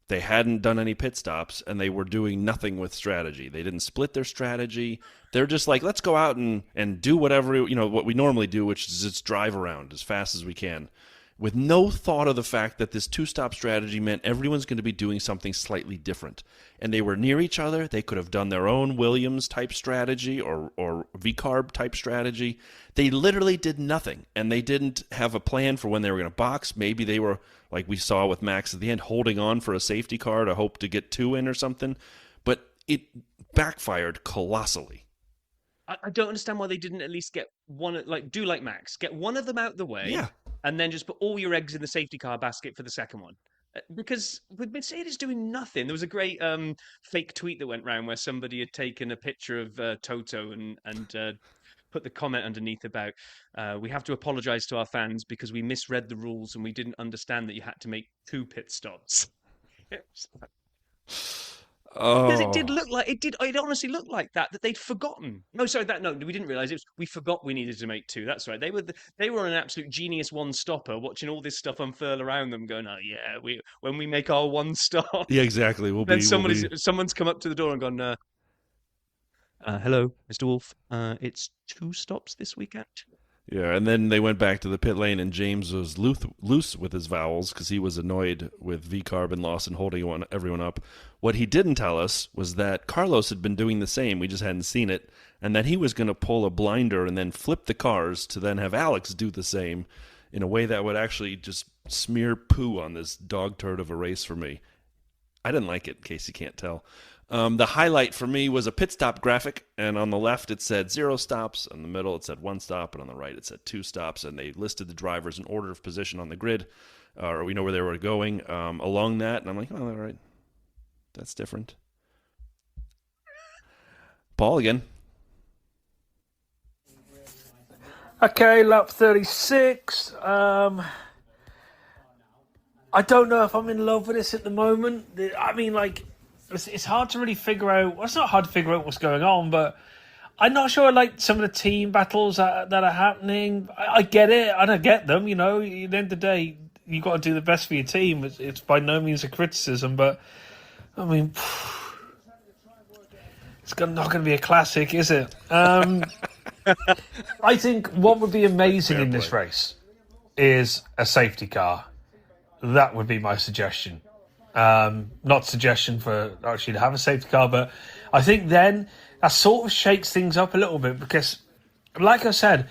They hadn't done any pit stops, and they were doing nothing with strategy. They didn't split their strategy. They're just like, let's go out and do whatever, what we normally do, which is just drive around as fast as we can, with no thought of the fact that this two-stop strategy meant everyone's going to be doing something slightly different. And they were near each other. They could have done their own Williams-type strategy or V-carb-type strategy. They literally did nothing, and they didn't have a plan for when they were going to box. Maybe they were, like we saw with Max at the end, holding on for a safety car to hope to get two in or something. But it backfired colossally. I don't understand why they didn't at least get one, do like Max. Get one of them out the way, and then just put all your eggs in the safety car basket for the second one. Because with Mercedes doing nothing, there was a great fake tweet that went round where somebody had taken a picture of Toto and put the comment underneath about we have to apologise to our fans because we misread the rules and we didn't understand that you had to make 2 pit stops. Because it did look like it honestly looked like that they'd forgotten. No, sorry, we didn't realise it. We forgot we needed to make 2. That's right. They were on an absolute genius one stopper, watching all this stuff unfurl around them, going, "Oh yeah, when we make our one stop." Yeah, exactly. Someone's come up to the door and gone, "Hello, Mr. Wolf. It's 2 stops this weekend." Yeah, and then they went back to the pit lane, and James was loose with his vowels because he was annoyed with V-Carb and Lawson holding everyone up. What he didn't tell us was that Carlos had been doing the same, we just hadn't seen it, and that he was going to pull a blinder and then flip the cars to then have Alex do the same in a way that would actually just smear poo on this dog turd of a race for me. I didn't like it, in case you can't tell. The highlight for me was a pit stop graphic, and on the left it said 0 stops, in the middle it said 1 stop, and on the right it said 2 stops, and they listed the drivers in order of position on the grid, or we know where they were going along that, and I'm like, oh, all right, that's different. Paul again. Okay, lap 36. I don't know if I'm in love with this at the moment. I mean, like, it's hard to really figure out. Well, it's not hard to figure out what's going on, but I'm not sure I like some of the team battles that are happening. I get it, and I get them. You know, at the end of the day, you got to do the best for your team. It's by no means a criticism, but I mean, it's not going to be a classic, is it? I think what would be amazing in this race is a safety car. That would be my suggestion. Not suggestion for actually to have a safety car, but I think then that sort of shakes things up a little bit because, like I said,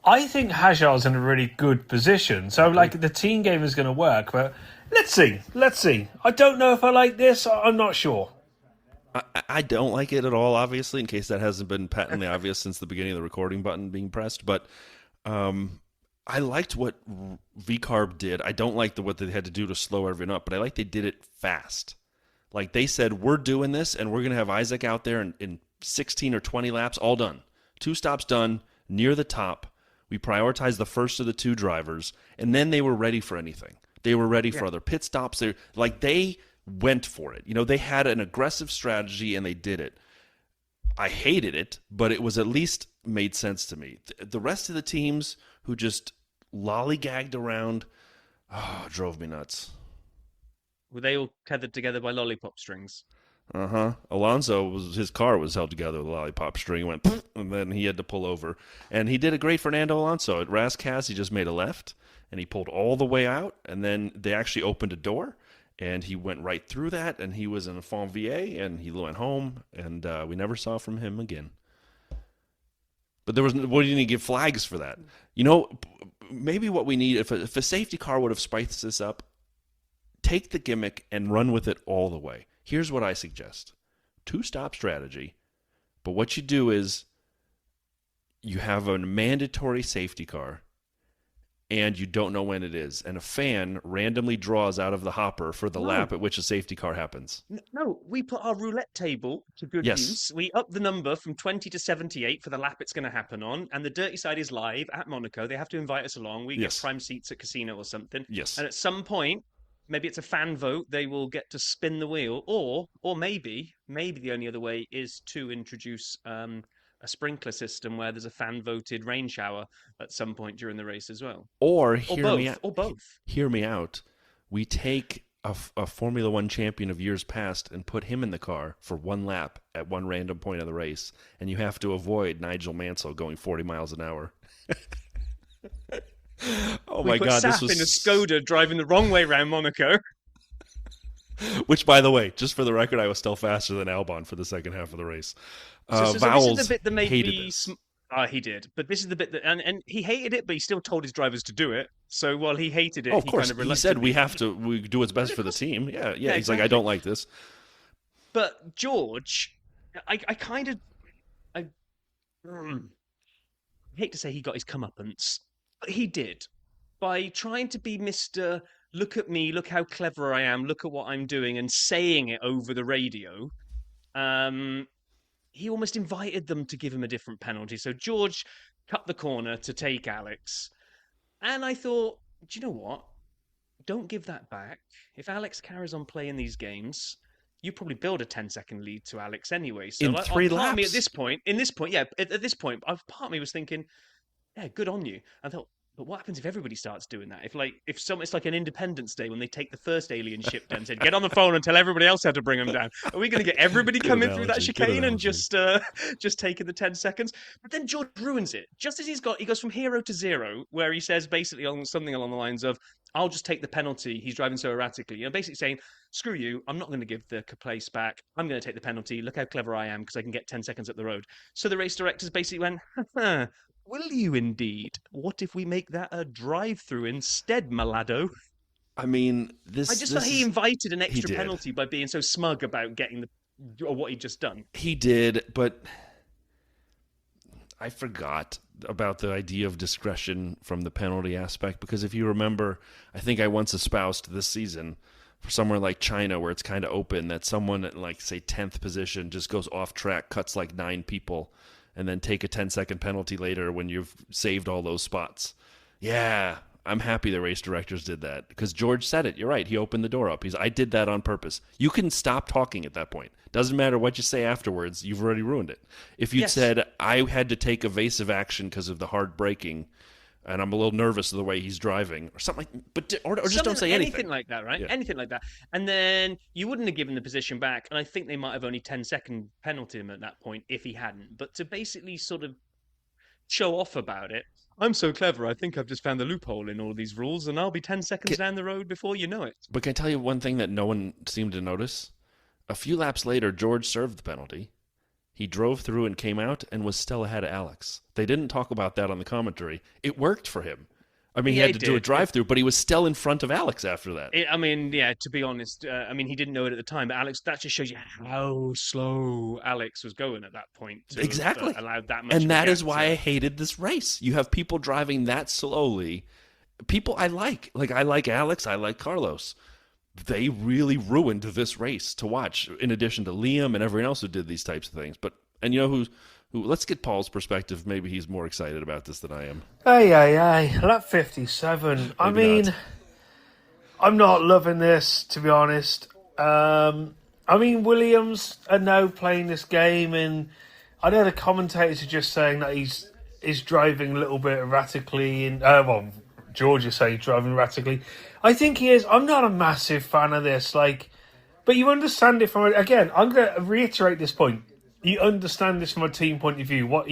I think Hajar's in a really good position. So, like, the team game is going to work, but let's see. I don't know if I like this. I'm not sure. I don't like it at all, obviously, in case that hasn't been patently obvious since the beginning of the recording button being pressed, but I liked what V-Carb did. I don't like what they had to do to slow everyone up, but I like they did it fast. Like they said, we're doing this, and we're going to have Isaac out there in 16 or 20 laps, all done. 2 stops done, near the top. We prioritized the first of the 2 drivers, and then they were ready for anything. They were ready for other pit stops. They went for it. You know, they had an aggressive strategy, and they did it. I hated it, but it was at least made sense to me. The rest of the teams who just lollygagged around, drove me nuts. Were they all tethered together by lollipop strings? Alonso, his car was held together with a lollipop string, went, and then he had to pull over. And he did a great Fernando Alonso. At Rascas, he just made a left, and he pulled all the way out, and then they actually opened a door, and he went right through that, and he was in a Fonvier, and he went home, and we never saw from him again. But we didn't give flags for that. You know, maybe what we need, if a safety car would have spiced this up, take the gimmick and run with it all the way. Here's what I suggest. 2-stop strategy, but what you do is you have a mandatory safety car, and you don't know when it is, and a fan randomly draws out of the hopper for the lap at which a safety car happens. No, we put our roulette table to good use. We up the number from 20 to 78 for the lap it's going to happen on, and the dirty side is live at Monaco. They have to invite us along. We get prime seats at casino or something. Yes. And at some point, maybe it's a fan vote, they will get to spin the wheel, or maybe the only other way is to introduce a sprinkler system where there's a fan-voted rain shower at some point during the race as well. Or both. Hear me out. We take a Formula One champion of years past and put him in the car for 1 lap at one random point of the race, and you have to avoid Nigel Mansell going 40 miles an hour. My God! This was in a Skoda driving the wrong way around Monaco. Which, by the way, just for the record, I was still faster than Albon for the second half of the race. This is the bit that made me. He did, but this is the bit that, and he hated it, but he still told his drivers to do it. So while he hated it, of course, kind of he said we do what's best for the team. Yeah. He's exactly. like, I don't like this. But George, I hate to say he got his comeuppance, but he did by trying to be Mr. look at me, look how clever I am, look at what I'm doing, and saying it over the radio, he almost invited them to give him a different penalty. So George cut the corner to take Alex. And I thought, do you know what? Don't give that back. If Alex carries on playing these games, you probably build a 10-second lead to Alex anyway. So in 3 laps. Part of me at this point, part of me was thinking, yeah, good on you. I thought, but what happens if everybody starts doing that? If it's like an Independence Day when they take the first alien ship down and said, get on the phone and tell everybody else how to bring them down. Are we going to get everybody coming through that chicane and just taking the 10 seconds? But then George ruins it. Just as he goes from hero to zero, where he says basically something along the lines of, I'll just take the penalty. He's driving so erratically. Basically saying, screw you. I'm not going to give the place back. I'm going to take the penalty. Look how clever I am because I can get 10 seconds up the road. So the race directors basically went, will you indeed? What if we make that a drive-through instead, Malado? I mean, I just thought he invited an extra penalty by being so smug about getting what he'd just done. He did, but I forgot about the idea of discretion from the penalty aspect, because if you remember, I think I once espoused this season for somewhere like China where it's kind of open that someone at like, say, 10th position just goes off track, cuts like 9 people, and then take a 10-second penalty later when you've saved all those spots. Yeah, I'm happy the race directors did that because George said it. You're right. He opened the door up. I did that on purpose. You can stop talking at that point. Doesn't matter what you say afterwards. You've already ruined it. If you'd said, I had to take evasive action because of the hard braking, and I'm a little nervous of the way he's driving, or something like, or just don't say anything. Anything like that, right? Yeah. Anything like that. And then you wouldn't have given the position back, and I think they might have only 10-second penalty him at that point if he hadn't. But to basically sort of show off about it, I'm so clever, I think I've just found the loophole in all of these rules, and I'll be 10 seconds down the road before you know it. But can I tell you one thing that no one seemed to notice? A few laps later, George served the penalty. He drove through and came out and was still ahead of Alex. They didn't talk about that on the commentary. It worked for him. I mean, he had to do a drive-through, but he was still in front of Alex after that. To be honest, he didn't know it at the time, but Alex, that just shows you how slow Alex was going at that point. Exactly. Allowed that much. And that is why I hated this race. You have people driving that slowly. People I like Alex, I like Carlos. They really ruined this race to watch, in addition to Liam and everyone else who did these types of things. And you know who let's get Paul's perspective. Maybe he's more excited about this than I am. Hey, lap 57. I mean, not. I'm not loving this, to be honest. Williams are now playing this game, and I know the commentators are just saying that he's driving a little bit erratically. George is saying he's driving erratically. I think he is. I'm not a massive fan of this. But you understand it from, again, I'm going to reiterate this point. You understand this from a team point of view.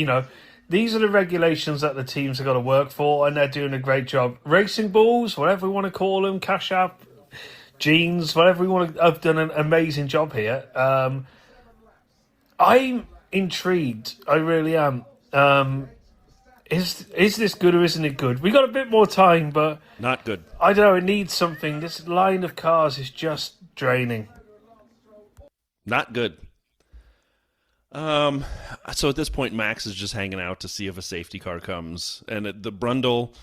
These are the regulations that the teams have got to work for, and they're doing a great job. Racing Bulls, whatever we want to call them, Cash App, Jeans, whatever we want to, have done an amazing job here. I'm intrigued. I really am. Is this good or isn't it good? We got a bit more time, but not good. I don't know. It needs something. This line of cars is just draining. Not good. So at this point, Max is just hanging out to see if a safety car comes, and the Brundle,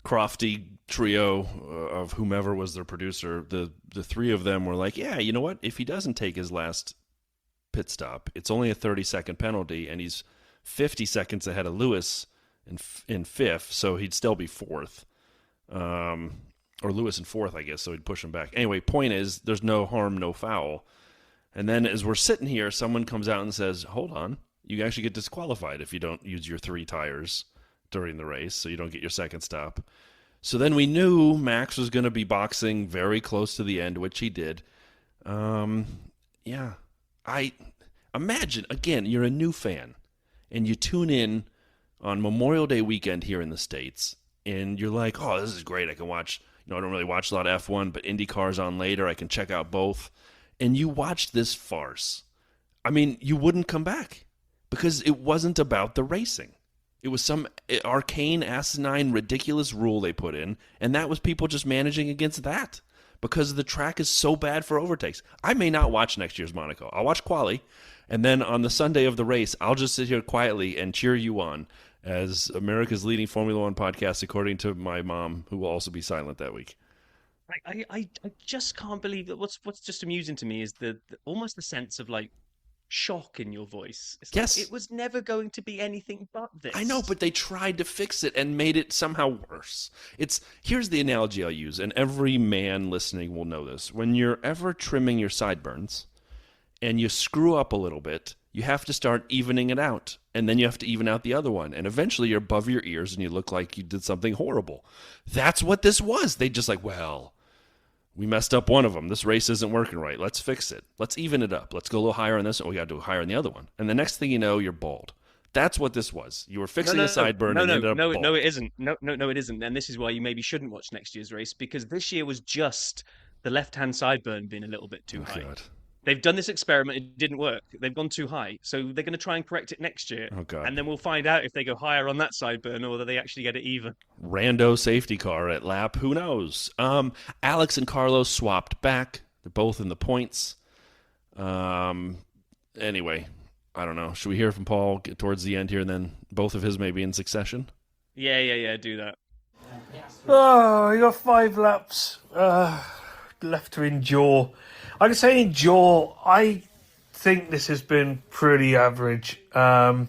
Crofty trio of whomever was their producer, the 3 of them were like, yeah, you know what? If he doesn't take his last pit stop, it's only a 30-second penalty, and he's 50 seconds ahead of Lewis in 5th, so he'd still be 4th. Or Lewis in 4th, I guess, so he'd push him back. Anyway, point is, there's no harm, no foul. And then as we're sitting here, someone comes out and says, hold on, you actually get disqualified if you don't use your 3 tires during the race, so you don't get your second stop. So then we knew Max was going to be boxing very close to the end, which he did. Yeah. I imagine, again, you're a new fan, and you tune in on Memorial Day weekend here in the States, and you're like, oh, this is great. I can watch, I don't really watch a lot of F1, but IndyCar's on later. I can check out both. And you watched this farce. I mean, you wouldn't come back because it wasn't about the racing. It was some arcane, asinine, ridiculous rule they put in, and that was people just managing against that because the track is so bad for overtakes. I may not watch next year's Monaco. I'll watch quali, and then on the Sunday of the race, I'll just sit here quietly and cheer you on as America's leading Formula One podcast, according to my mom, who will also be silent that week. I just can't believe that. What's just amusing to me is almost the sense of like shock in your voice. It's like Yes. it was never going to be anything but this. I know, but they tried to fix it and made it somehow worse. Here's the analogy I'll use, and every man listening will know this. When you're ever trimming your sideburns and you screw up a little bit, you have to start evening it out, and then you have to even out the other one, and eventually you're above your ears and you look like you did something horrible. That's what this was. They just like, well, we messed up one of them. This race isn't working right. Let's fix it. Let's even it up. Let's go a little higher on this. Oh, we got to do higher on the other one. And the next thing you know, you're bald. That's what this was. You were fixing a sideburn and ended up bald. No, it isn't. No, it isn't. And this is why you maybe shouldn't watch next year's race, because this year was just the left-hand sideburn being a little bit too high. God. They've done this experiment. It didn't work. They've gone too high. So they're going to try and correct it next year. Oh, God. And then we'll find out if they go higher on that sideburn or whether they actually get it even. Rando safety car at lap. Who knows? Alex and Carlos swapped back. They're both in the points. Anyway, I don't know. Should we hear from Paul get towards the end here and then both of his maybe in succession? Yeah. Do that. Oh, you got 5 laps left to endure. I can say endure. I think this has been pretty average. To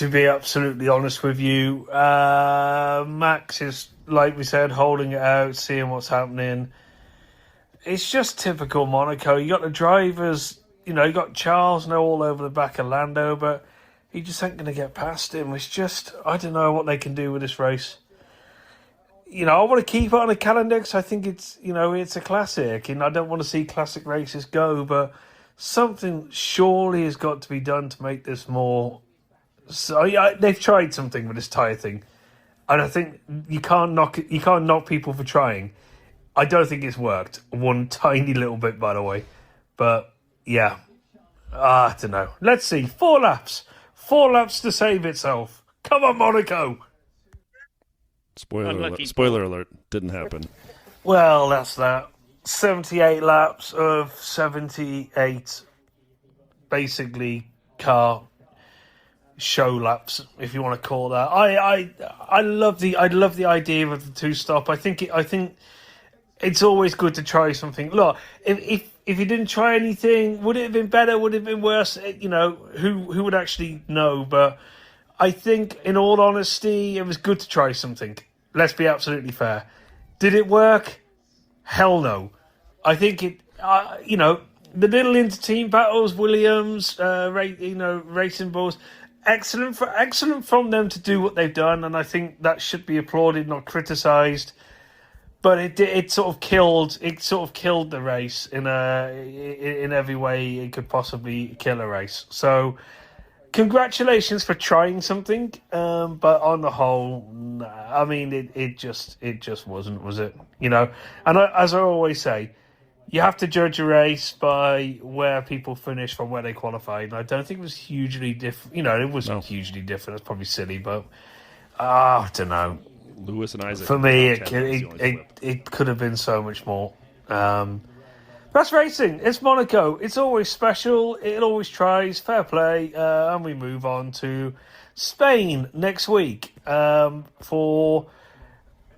be absolutely honest with you, Max is, like we said, holding it out, seeing what's happening. It's just typical Monaco. You got the drivers, you got Charles now all over the back of Lando, but he just ain't going to get past him. It's just, I don't know what they can do with this race. I want to keep it on the calendar because I think it's, it's a classic, and I don't want to see classic races go, but something surely has got to be done to make this more. So they've tried something with this tyre thing, and I think you can't knock people for trying. I don't think it's worked one tiny little bit, by the way, but yeah, I don't know. Let's see, 4 laps to save itself. Come on, Monaco. Spoiler alert, didn't happen. Well, that's that. 78 laps of 78, basically, car show laps, if you want to call that. I love the idea of the 2-stop. I think it's always good to try something. Look, if you didn't try anything, would it have been better? Would it have been worse? Who would actually know? But I think, in all honesty, it was good to try something. Let's be absolutely fair. Did it work? Hell no. I think it. The little inter-team battles, Williams, Racing Bulls, excellent from them to do what they've done, and I think that should be applauded, not criticised. But it sort of killed the race in every way it could possibly kill a race. So, congratulations for trying something, but on the whole, I mean, it just wasn't, was it? And as I always say, you have to judge a race by where people finish from where they qualified. And I don't think it was hugely different. It wasn't hugely different. It's probably silly, but I don't know. Lewis and Isaac. For me, it could have been so much more. That's racing. It's Monaco. It's always special. It always tries. Fair play. And we move on to Spain next week for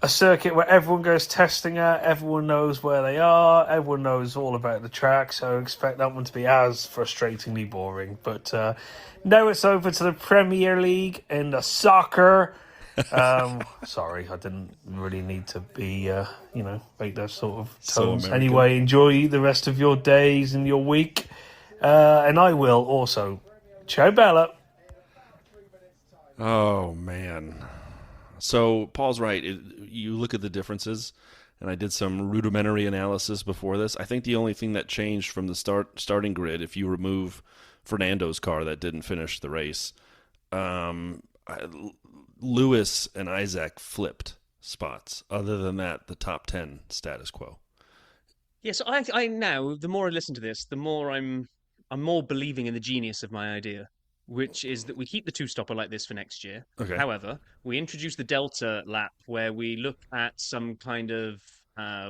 a circuit where everyone goes testing at. Everyone knows where they are. Everyone knows all about the track. So expect that one to be as frustratingly boring. But now it's over to the Premier League in the soccer. Sorry, I didn't really need to be, make those sort of tones. Anyway, enjoy the rest of your days and your week. And I will also. Ciao, Bella. Oh, man. So, Paul's right. You look at the differences, and I did some rudimentary analysis before this. I think the only thing that changed from the starting grid, if you remove Fernando's car that didn't finish the race, Lewis and Isaac flipped spots. Other than that, the top 10 status quo. Yes, I now, the more I listen to this, the more I'm more believing in the genius of my idea, which is that we keep the 2-stopper like this for next year. Okay. However, we introduce the Delta lap where we look at some kind of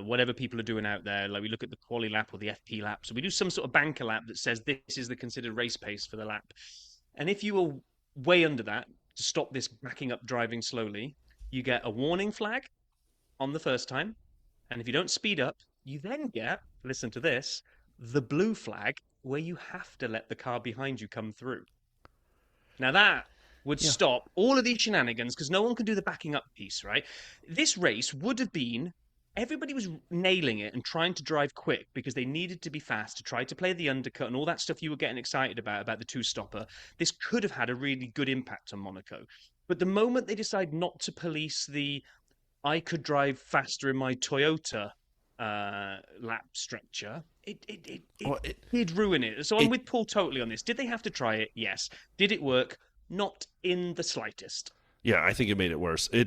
whatever people are doing out there. Like we look at the qualy lap or the FP lap. So we do some sort of banker lap that says this is the considered race pace for the lap. And if you are way under that, to stop this backing up driving slowly, you get a warning flag on the first time, And if you don't speed up, you then get, listen to this, the blue flag, where you have to let the car behind you come through. Now that would stop all of these shenanigans, because no one can do the backing up piece, right? This race would have been, everybody was nailing it and trying to drive quick because they needed to be fast to try to play the undercut and all that stuff you were getting excited about the two-stopper. This could have had a really good impact on Monaco. But the moment they decide not to police the I could drive faster in my Toyota lap structure, it did ruin it. So I'm with Paul totally on this. Did they have to try it? Yes. Did it work? Not in the slightest. Yeah, I think it made it worse. They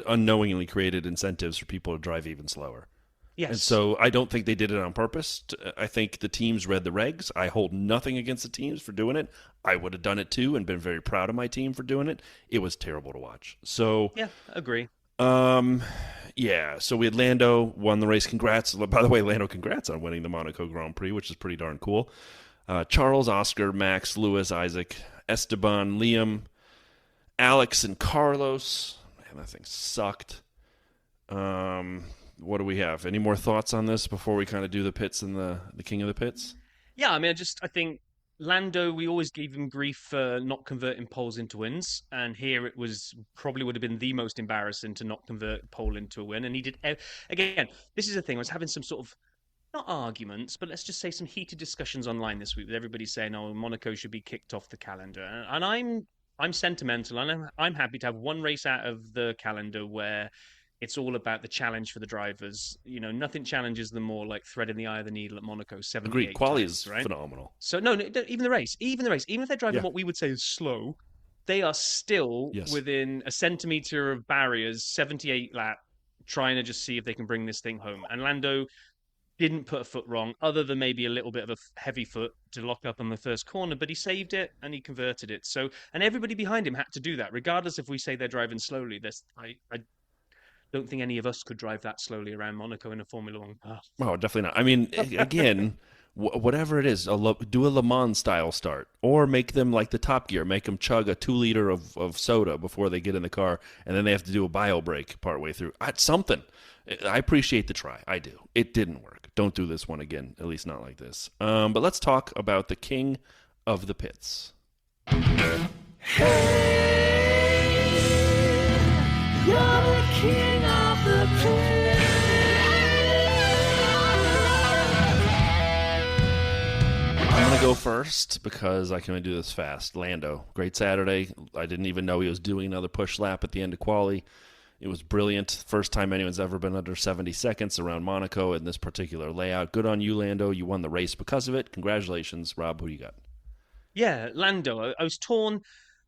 unknowingly created incentives for people to drive even slower. Yes. And so I don't think they did it on purpose. I think the teams read the regs. I hold nothing against the teams for doing it. I would have done it too and been very proud of my team for doing it. It was terrible to watch. So yeah, agree. Yeah, so we had Lando won the race. Congrats. By the way, Lando, congrats on winning the Monaco Grand Prix, which is pretty darn cool. Charles, Oscar, Max, Lewis, Isaac, Esteban, Liam, Alex, and Carlos. Man, that thing sucked. What do we have? Any more thoughts on this before we kind of do the pits and the king of the pits? Yeah, I mean, I think Lando, we always gave him grief for not converting poles into wins, and here it was probably would have been the most embarrassing to not convert pole into a win. And he did. Again, this is the thing. I was having some sort of not arguments, but let's just say some heated discussions online this week with everybody saying, "Oh, Monaco should be kicked off the calendar," and I'm sentimental, and I'm happy to have one race out of the calendar where it's all about the challenge for the drivers. You know, nothing challenges them more like threading the eye of the needle at Monaco 78 Agreed. Quali times, is right? phenomenal. So no, even the race, even if they're driving what we would say is slow, they are still within a centimetre of barriers, 78 lap, trying to just see if they can bring this thing home. And Lando didn't put a foot wrong, other than maybe a little bit of a heavy foot to lock up on the first corner, but he saved it and he converted it. So, and everybody behind him had to do that, regardless if we say they're driving slowly. I don't think any of us could drive that slowly around Monaco in a Formula One car. Oh, definitely not. I mean, again, whatever it is, do a Le Mans style start, or make them like the Top Gear, make them chug a 2 liter of soda before they get in the car, and then they have to do a bio break partway through. Something. I appreciate the try. I do. It didn't work. Don't do this one again, at least not like this. But let's talk about the king of the pits. You're the king of the pit. I'm going to go first because I can only do this fast. Lando, great Saturday. I didn't even know he was doing another push lap at the end of quali. It was brilliant. First time anyone's ever been under 70 seconds around Monaco in this particular layout. Good on you, Lando. You won the race because of it. Congratulations. Rob, who do you got? Yeah, Lando. I was torn.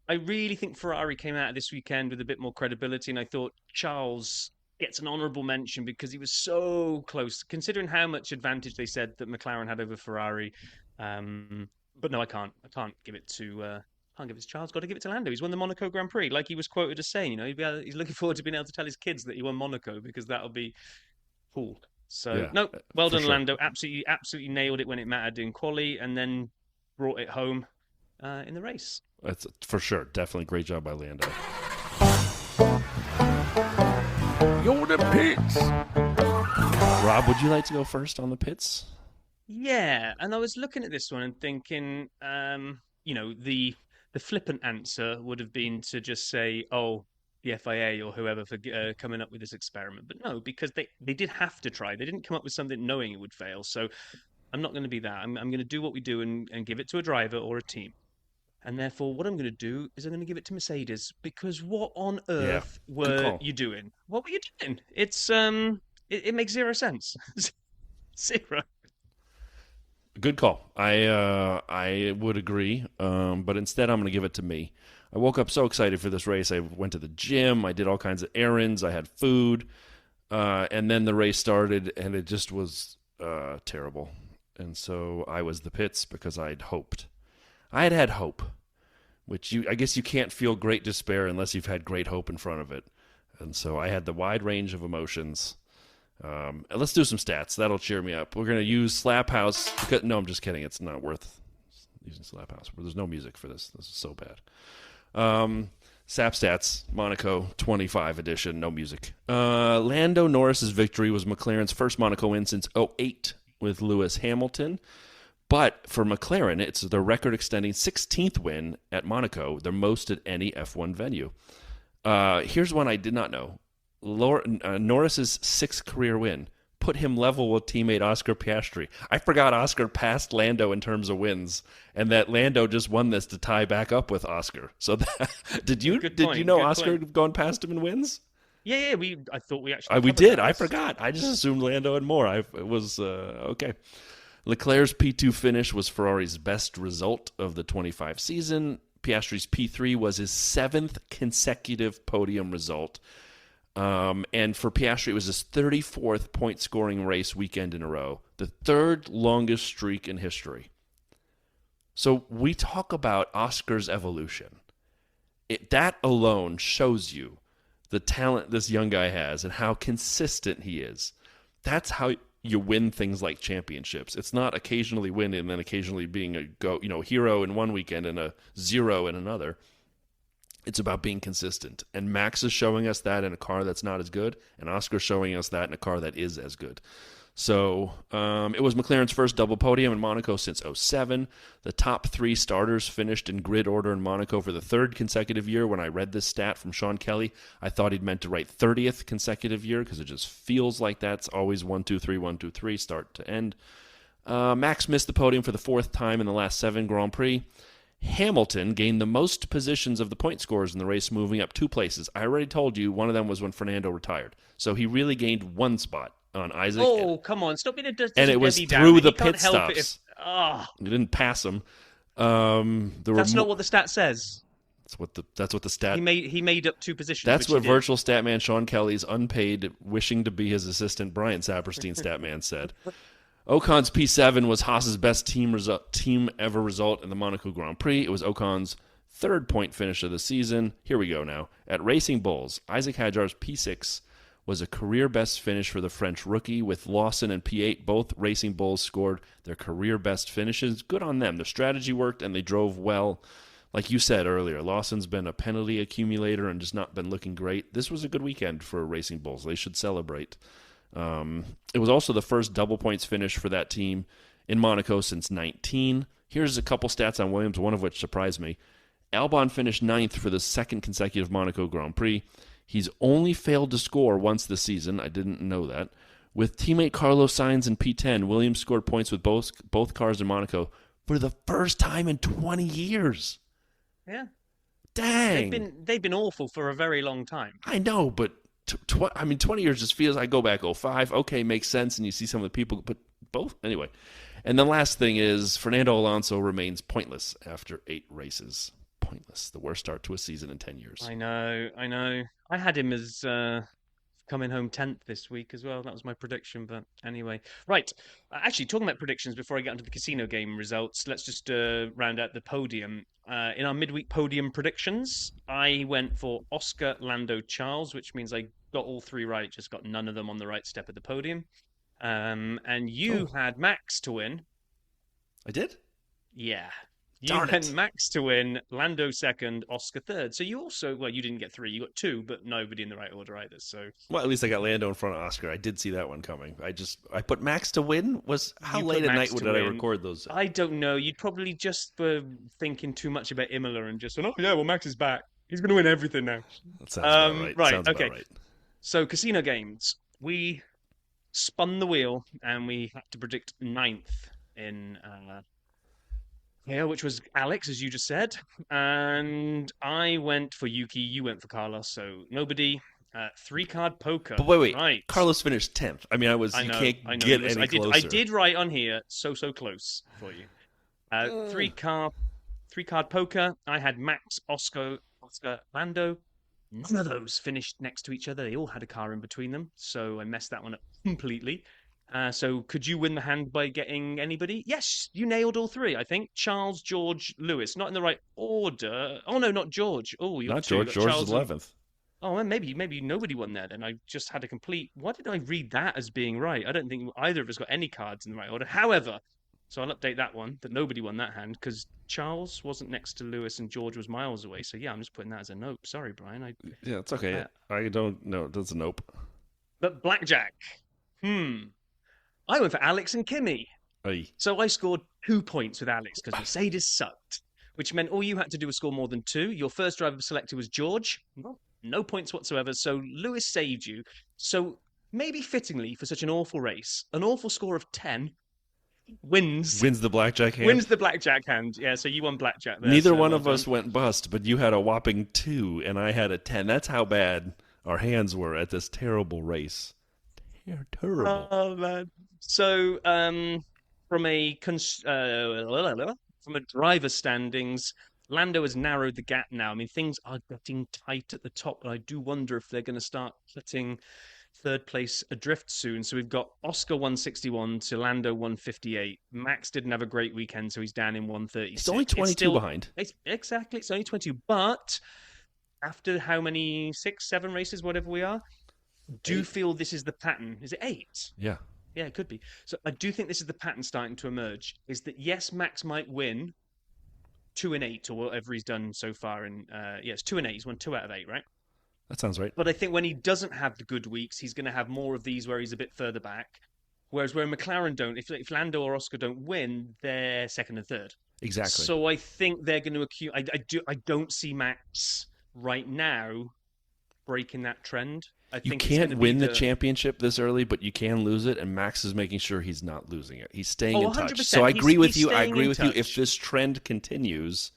I really think Ferrari came out of this weekend with a bit more credibility, and I thought Charles gets an honourable mention because he was so close, considering how much advantage they said that McLaren had over Ferrari. But no, I can't give it to. Can't give it to Charles. Got to give it to Lando. He's won the Monaco Grand Prix, like he was quoted as saying. You know, he's looking forward to being able to tell his kids that he won Monaco because that'll be cool. So yeah, no, well done, sure. Lando. Absolutely nailed it when it mattered in quali, and then brought it home in the race. That's for sure. Definitely great job by Lando. You're the pits. Rob, would you like to go first on the pits? Yeah, and I was looking at this one and thinking, you know, the flippant answer would have been to just say, oh, the FIA or whoever for coming up with this experiment. But no, because they did have to try. They didn't come up with something knowing it would fail. So I'm not going to be that. I'm going to do what we do and give it to a driver or a team. And therefore, what I'm going to do is I'm going to give it to Mercedes, because what on earth were you doing? What were you doing? It's it makes zero sense. Zero. Good call. I would agree, but instead I'm going to give it to me. I woke up so excited for this race. I went to the gym. I did all kinds of errands. I had food, and then the race started, and it just was terrible. And so I was the pits because I'd hoped. I had hope, which I guess you can't feel great despair unless you've had great hope in front of it. And so I had the wide range of emotions. Let's do some stats. That'll cheer me up. We're going to use Slap House. No, I'm just kidding. It's not worth using Slap House. There's no music for this. This is so bad. SapStats, Monaco 25 edition, no music. Lando Norris's victory was McLaren's first Monaco win since '08 with Lewis Hamilton. But for McLaren, it's the record-extending 16th win at Monaco, their most at any F1 venue. Here's one I did not know. Norris's 6th career win put him level with teammate Oscar Piastri. I forgot Oscar passed Lando in terms of wins, and that Lando just won this to tie back up with Oscar. So did you know Oscar going past him in wins? Yeah. I thought we actually we did. I forgot. I just assumed Lando had more. It was okay. Leclerc's P2 finish was Ferrari's best result of the 25 season. Piastri's P3 was his 7th consecutive podium result. And for Piastri, it was his 34th point-scoring race weekend in a row, the 3rd longest streak in history. So we talk about Oscar's evolution. That alone shows you the talent this young guy has and how consistent he is. That's how you win things like championships. It's not occasionally winning and then occasionally being a hero in one weekend and a zero in another. It's about being consistent. And Max is showing us that in a car that's not as good, and Oscar's showing us that in a car that is as good. So it was McLaren's first double podium in Monaco since '07. The top 3 starters finished in grid order in Monaco for the 3rd consecutive year. When I read this stat from Sean Kelly, I thought he'd meant to write 30th consecutive year because it just feels like that's always 1, 2, 3, 1, 2, 3, start to end. Max missed the podium for the 4th time in the last 7 Grand Prix. Hamilton gained the most positions of the point scorers in the race, moving up 2 places. I already told you one of them was when Fernando retired. So he really gained 1 spot on Isaac. Oh, come on. Stop being a and it was through the pit stops. He didn't pass him. That's not what the stat says. That's what the stat... He made up 2 positions. That's what virtual statman Sean Kelly's unpaid, wishing to be his assistant Brian Saperstein statman said. Ocon's P7 was Haas's best team ever result in the Monaco Grand Prix. It was Ocon's 3rd point finish of the season. Here we go now. At Racing Bulls, Isaac Hadjar's P6 was a career best finish for the French rookie. With Lawson and P8, both Racing Bulls scored their career best finishes. Good on them. Their strategy worked and they drove well. Like you said earlier, Lawson's been a penalty accumulator and just not been looking great. This was a good weekend for Racing Bulls. They should celebrate. It was also the first double points finish for that team in Monaco since 19. Here's a couple stats on Williams, one of which surprised me. Albon finished 9th for the 2nd consecutive Monaco Grand Prix. He's only failed to score once this season. I didn't know that. With teammate Carlos Sainz in P10, Williams scored points with both cars in Monaco for the first time in 20 years. Yeah. Dang. They've been awful for a very long time. I know, but 20 years just feels... I go back 05. Okay, makes sense, and you see some of the people, but both... Anyway. And the last thing is Fernando Alonso remains pointless after 8 races. Pointless. The worst start to a season in 10 years. I know. I had him as coming home 10th this week as well. That was my prediction, but anyway. Right. Actually, talking about predictions before I get onto the casino game results, let's just round out the podium. In our midweek podium predictions, I went for Oscar, Lando, Charles, which means I got all 3 right, just got none of them on the right step of the podium. And you had Max to win. I did? Yeah. You had Max to win, Lando 2nd, Oscar 3rd. So you also, well, you didn't get 3, you got 2, but nobody in the right order either. So, well, at least I got Lando in front of Oscar. I did see that one coming. I put Max to win. How late at night did I record those? I don't know. You'd probably just were thinking too much about Imola and just went, oh yeah, well Max is back. He's going to win everything now. That sounds about right. Right. Sounds okay. About right. So casino games. We spun the wheel and we had to predict 9th in. Yeah, which was Alex, as you just said. And I went for Yuki, you went for Carlos, so nobody. 3-card poker. But wait. Right. Carlos finished 10th. I mean, you can't get any closer. I did write on here, so close for you. 3-card poker. I had Max, Oscar, Lando. None of those finished next to each other. They all had a car in between them, so I messed that one up completely. So could you win the hand by getting anybody? Yes, you nailed all 3, I think. Charles, George, Lewis. Not in the right order. Oh, no, not George. Oh, you got not 2. George. George is 11th. Oh, well, maybe nobody won there then. I just had a complete... Why did I read that as being right? I don't think either of us got any cards in the right order. However, So I'll update that one, that nobody won that hand, because Charles wasn't next to Lewis and George was miles away. So, yeah, I'm just putting that as a nope. Sorry, Brian. Yeah, it's okay. I don't know. That's a nope. But blackjack. I went for Alex and Kimi. Aye. So I scored 2 points with Alex because Mercedes sucked, which meant all you had to do was score more than 2. Your first driver selected was George. Well, no points whatsoever. So Lewis saved you. So maybe fittingly for such an awful race, an awful score of 10 wins the blackjack hand. Wins the blackjack hand. Yeah, so you won blackjack there. Neither so one well of done. us went bust, but you had a whopping 2 and I had a 10. That's how bad our hands were at this terrible race. Terrible. Oh man. So from a driver standings, Lando has narrowed the gap now. I mean, things are getting tight at the top, and I do wonder if they're going to start putting third place adrift soon. So we've got Oscar 161 to Lando 158. Max didn't have a great weekend, so he's down in 136. It's only 22 behind. Exactly, it's only 22. But after how many, 6, 7 races, whatever we are, do feel this is the pattern. Is it 8? Yeah. Yeah, it could be. So I do think this is the pattern starting to emerge, is that yes, Max might win 2 and 8 or whatever he's done so far. It's 2 and 8. He's won 2 out of 8, right? That sounds right. But I think when he doesn't have the good weeks, he's going to have more of these where he's a bit further back. Whereas where McLaren don't, if Lando or Oscar don't win, they're second and third. Exactly. So I think they're going to accumulate. I don't see Max right now breaking that trend. I You think can't win the championship this early, but you can lose it, and Max is making sure he's not losing it. He's staying in touch. 100%. So I agree with you. I staying agree in with you. touch. If this trend continues,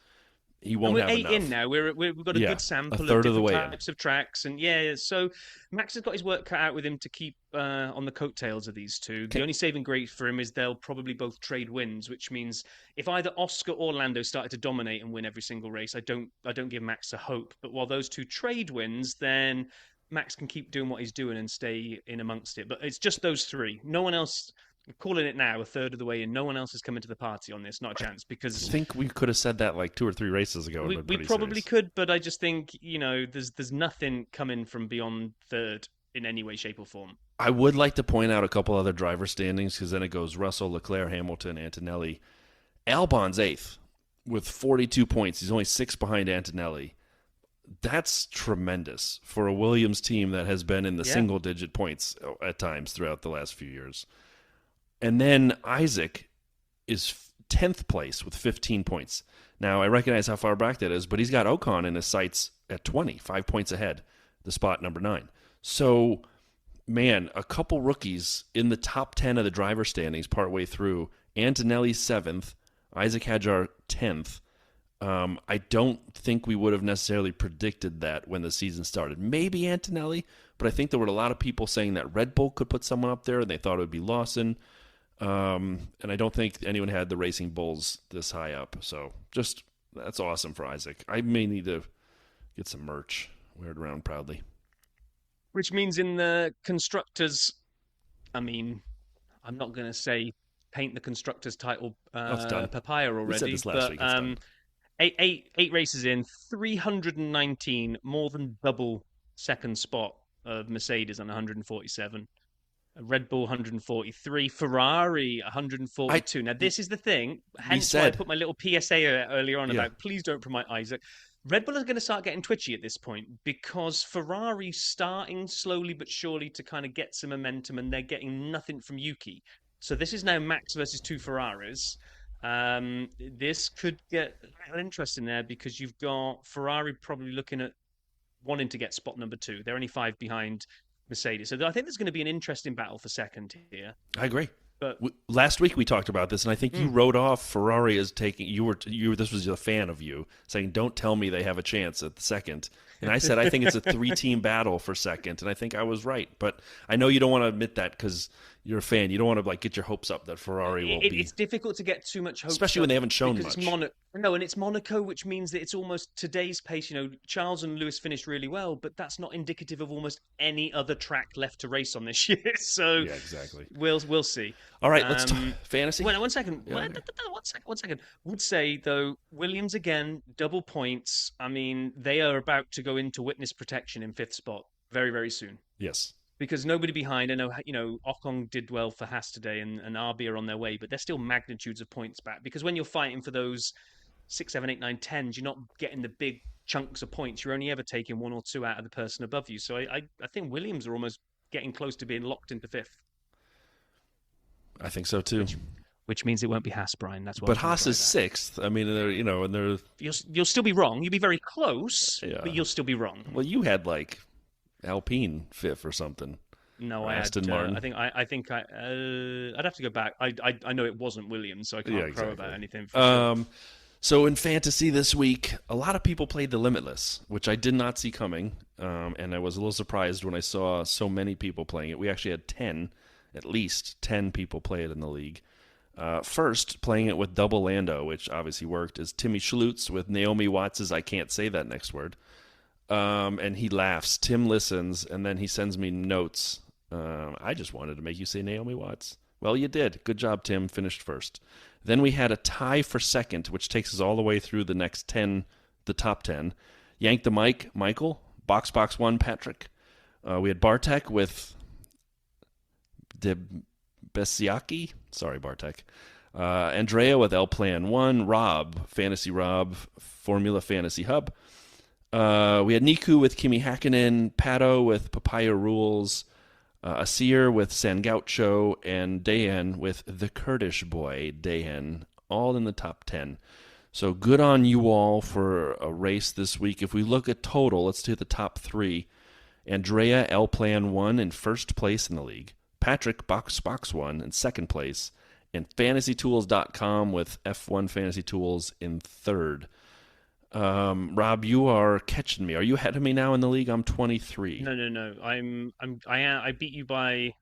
he And won't we're have 8 enough. in now. We've got a Yeah, good sample a third of of the different way in. types of tracks, and so Max has got his work cut out with him to keep on the coattails of these two. The only saving grace for him is they'll probably both trade wins, which means if either Oscar or Lando started to dominate and win every single race, I don't give Max a hope. But while those two trade wins, then Max can keep doing what he's doing and stay in amongst it. But it's just those 3. No one else. I'm calling it now, a third of the way in. No one else has come into the party on this. Not a chance, because I think we could have said that like 2 or 3 races ago. we probably could, but I just think there's nothing coming from beyond third in any way, shape, or form. I would like to point out a couple other driver standings, because then it goes Russell, Leclerc, Hamilton, Antonelli. Albon's 8th with 42 points. He's only 6 behind Antonelli. That's tremendous for a Williams team that has been in the single-digit points at times throughout the last few years. And then Isaac is 10th place with 15 points. Now, I recognize how far back that is, but he's got Ocon in his sights at 20, 5 points ahead, the spot number 9. So, man, a couple rookies in the top 10 of the driver standings partway through. Antonelli 7th, Isaac Hadjar 10th. I don't think we would have necessarily predicted that when the season started. Maybe Antonelli, but I think there were a lot of people saying that Red Bull could put someone up there, and they thought it would be Lawson. And I don't think anyone had the Racing Bulls this high up. So just, that's awesome for Isaac. I may need to get some merch, wear it around proudly. Which means in the constructors, I'm not going to say paint the constructors title papaya already. We said this last week. It's done. Eight races in, 319, more than double second spot of Mercedes on 147. Red Bull 143, Ferrari 142. Now this is the thing. Hence why I put my little PSA earlier on about please don't promote Isaac. Red Bull is going to start getting twitchy at this point, because Ferrari's starting slowly but surely to kind of get some momentum, and they're getting nothing from Yuki. So this is now Max versus 2 Ferraris. This could get interesting there, because you've got Ferrari probably looking at wanting to get spot number 2. They're only 5 behind Mercedes. So I think there's going to be an interesting battle for second here. I agree. But last week we talked about this, and I think you wrote off Ferrari as taking. This was a fan of you saying, "Don't tell me they have a chance at the second." And I said, "I think it's a 3-team battle for second," and I think I was right. But I know you don't want to admit that because you're a fan. You don't want to get your hopes up that Ferrari will be. It's difficult to get too much hope, especially when they haven't shown much. And it's Monaco, which means that it's almost today's pace. Charles and Lewis finished really well, but that's not indicative of almost any other track left to race on this year. So yeah, exactly. We'll see. All right, let's talk fantasy. Wait, one second. Yeah, One second. Would say though, Williams again, double points. They are about to go into witness protection in 5th spot very, very soon. Yes. because nobody behind. I know, Ocon did well for Haas today, and RB are on their way, but they're still magnitudes of points back. Because when you're fighting for those 6, 7, 8, 9, 10s, you're not getting the big chunks of points. You're only ever taking 1 or 2 out of the person above you. So I think Williams are almost getting close to being locked into 5th. I think so too. Which means it won't be Haas, Brian. That's what. But Haas is 6th. I mean, they're. You'll still be wrong. You'll be very close, Yeah. but you'll still be wrong. Well, you had like Alpine 5th or something. No, or I Aston had. Martin. I'd have to go back. I know it wasn't Williams, so I can't crow about anything. For sure. So in fantasy this week, a lot of people played the Limitless, which I did not see coming, and I was a little surprised when I saw so many people playing it. We actually had at least 10 people play it in the league. First, playing it with double Lando, which obviously worked, is Timmy Schlutz with Naomi Watts' I can't say that next word. And he laughs. Tim listens, and then he sends me notes. I just wanted to make you say Naomi Watts. Well, you did. Good job, Tim. Finished first. Then we had a tie for second, which takes us all the way through the next 10, the top 10. Yank the Mic, Michael. Box 1, Patrick. We had Bartek with Besiaki. Sorry, Bartek. Andrea with L Plan 1. Rob, Fantasy Rob, Formula Fantasy Hub. We had Niku with Kimi Hakkinen. Pato with Papaya Rules. Asir with Sangaucho, and Dayan with the Kurdish boy, Dayan, all in the top 10. So good on you all for a race this week. If we look at total, let's do the top 3. Andrea L Plan 1 in first place in the league. Patrick Box 1 in second place. And FantasyTools.com with F1 Fantasy Tools in third. Rob, you are catching me. Are you ahead of me now in the league? I'm 23. No. I beat you by.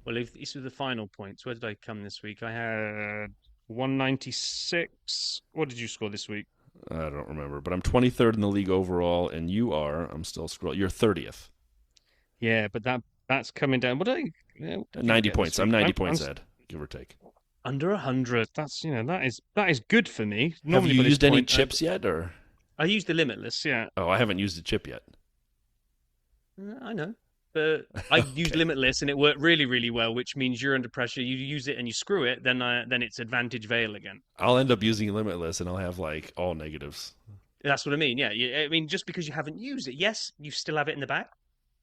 Well, if these were the final points, where did I come this week? I had 196. What did you score this week? I don't remember, but I'm 23rd in the league overall, and you are. I'm still scrolling. You're 30th. Yeah, but that's coming down. What 90 points. I'm 90 points ahead, give or take. Under 100. That's that is good for me. Have you used any chips yet, or? I used the Limitless, yeah. Oh, I haven't used a chip yet. I know. But I used Limitless and it worked really, really well, which means you're under pressure. You use it and you screw it, then it's Advantage Veil again. I'll end up using Limitless and I'll have like all negatives. That's what I mean, yeah. I mean, just because you haven't used it, yes, you still have it in the back,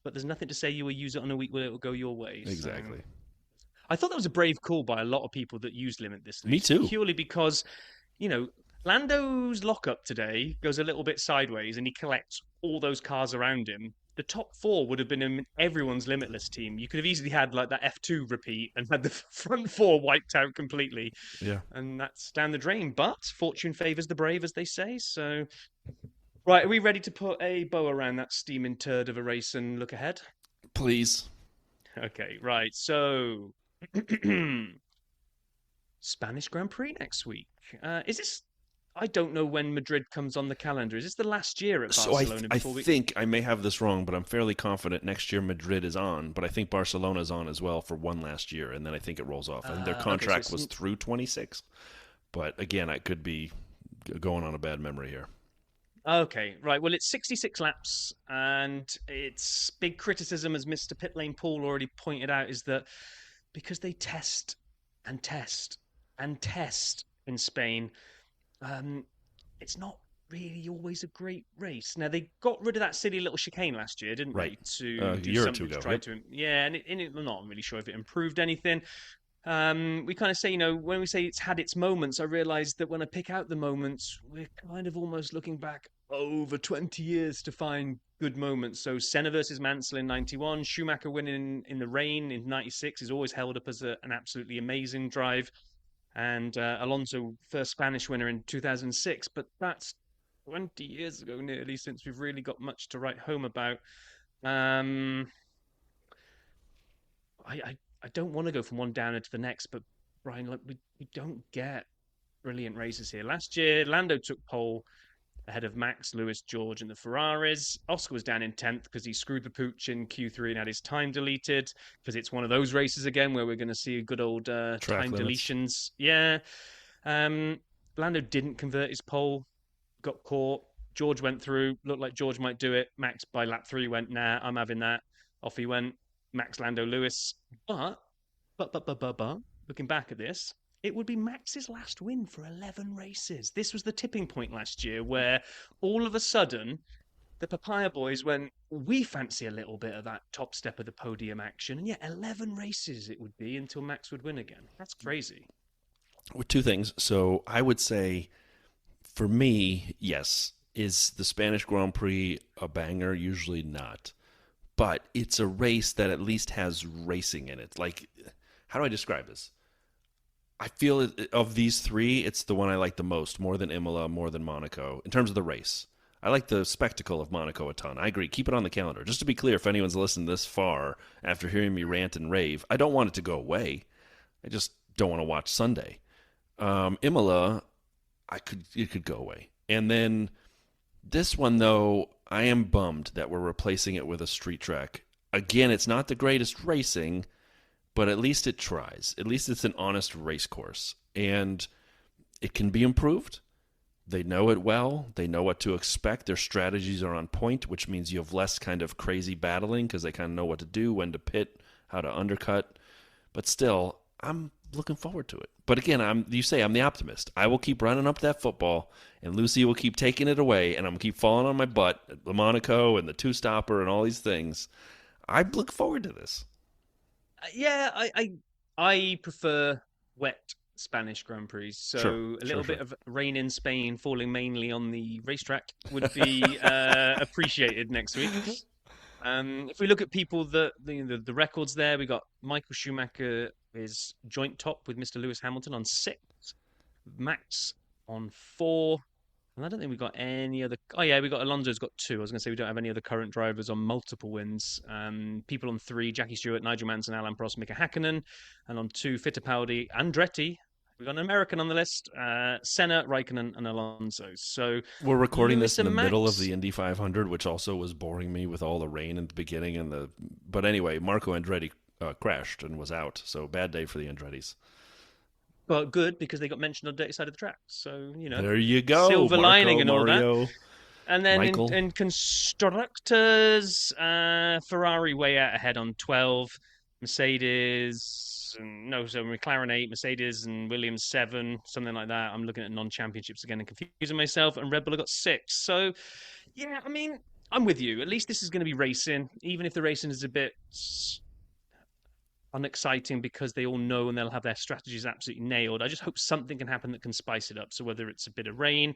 but there's nothing to say you will use it on a week where it will go your way. Exactly. So. I thought that was a brave call by a lot of people that used Limitless. Me too. Purely because, Lando's lockup today goes a little bit sideways and he collects all those cars around him. The top 4 would have been in everyone's Limitless team. You could have easily had like that F2 repeat and had the front 4 wiped out completely. Yeah. And that's down the drain. But fortune favours the brave, as they say. So, right, are we ready to put a bow around that steaming turd of a race and look ahead? Please. Okay, right. So, Spanish Grand Prix next week. Is this... I don't know when Madrid comes on the calendar. Is this the last year at Barcelona? I think I may have this wrong, but I'm fairly confident next year Madrid is on. But I think Barcelona is on as well for one last year, and then I think it rolls off. And their contract was through 26. But again, I could be going on a bad memory here. Okay, right. Well, it's 66 laps, and it's big criticism, as Mr. Pitlane Paul already pointed out, is that because they test and test and test in Spain, it's not really always a great race. Now, they got rid of that silly little chicane last year, didn't they? A year or two ago. Yeah, and I'm not really sure if it improved anything. We kind of say, when we say it's had its moments, I realised that when I pick out the moments, we're kind of almost looking back over 20 years to find good moments. So Senna versus Mansell in 91, Schumacher winning in the rain in 96 is always held up as an absolutely amazing drive. And Alonso, first Spanish winner in 2006. But that's 20 years ago nearly since we've really got much to write home about. I don't want to go from one downer to the next, but Brian, we don't get brilliant races here. Last year, Lando took pole ahead of Max, Lewis, George, and the Ferraris. Oscar was down in 10th because he screwed the pooch in Q3 and had his time deleted, because it's one of those races again where we're going to see a good old time deletions. Yeah. Lando didn't convert his pole, got caught. George went through, looked like George might do it. Max by lap 3 went, nah, I'm having that. Off he went. Max, Lando, Lewis. But, looking back at this, it would be Max's last win for 11 races. This was the tipping point last year where all of a sudden the Papaya boys went, we fancy a little bit of that top step of the podium action. And 11 races it would be until Max would win again. That's crazy. With two things. So I would say, for me, yes. Is the Spanish Grand Prix a banger? Usually not. But it's a race that at least has racing in it. Like, how do I describe this? I feel of these three, it's the one I like the most, more than Imola, more than Monaco, in terms of the race. I like the spectacle of Monaco a ton. I agree. Keep it on the calendar. Just to be clear, if anyone's listened this far after hearing me rant and rave, I don't want it to go away. I just don't want to watch Sunday. Imola, it could go away. And then this one, though, I am bummed that we're replacing it with a street track. Again, it's not the greatest racing, but at least it tries. At least it's an honest race course. And it can be improved. They know it well. They know what to expect. Their strategies are on point, which means you have less kind of crazy battling because they kind of know what to do, when to pit, how to undercut. But still, I'm looking forward to it. But again, I'm the optimist. I will keep running up that football, and Lucy will keep taking it away, and I'm going to keep falling on my butt at the Monaco and the two-stopper and all these things. I look forward to this. I prefer wet Spanish Grand Prix. So a little bit of rain in Spain falling mainly on the racetrack would be appreciated next week. If we look at people, the records there, we got Michael Schumacher is joint top with Mr. Lewis Hamilton on 6, Max on 4, and I don't think we've got any other. Oh yeah, we got Alonso's got 2. I was going to say we don't have any other current drivers on multiple wins. People on 3: Jackie Stewart, Nigel Mansell, Alan Prost, Mika Hakkinen, and on 2: Fittipaldi, Andretti. We've got an American on the list: Senna, Raikkonen, and Alonso. So we're recording Lewis this in the and middle Max. of the Indy 500, which also was boring me with all the rain at the beginning But anyway, Marco Andretti crashed and was out. So bad day for the Andrettis. But good, because they got mentioned on the dirty side of the track. So, There you go. silver Marco, lining and all Mario, that. And then Michael. in constructors, Ferrari way out ahead on 12, McLaren 8, Mercedes and Williams 7, something like that. I'm looking at non-championships again and confusing myself, and Red Bull have got 6. So, yeah, I mean, I'm with you. At least this is going to be racing, even if the racing is a bit unexciting because they all know and they'll have their strategies absolutely nailed. I just hope something can happen that can spice it up. So whether it's a bit of rain,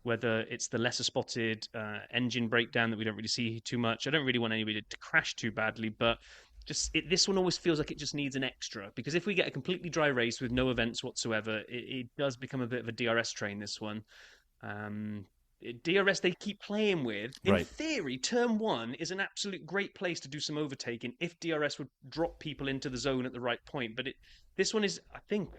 whether it's the lesser spotted engine breakdown that we don't really see too much. I don't really want anybody to crash too badly, but this one always feels like it just needs an extra, because if we get a completely dry race with no events whatsoever, it does become a bit of a DRS train, this one. DRS they keep playing with. In theory, turn 1 is an absolute great place to do some overtaking if DRS would drop people into the zone at the right point. But this one is, I think,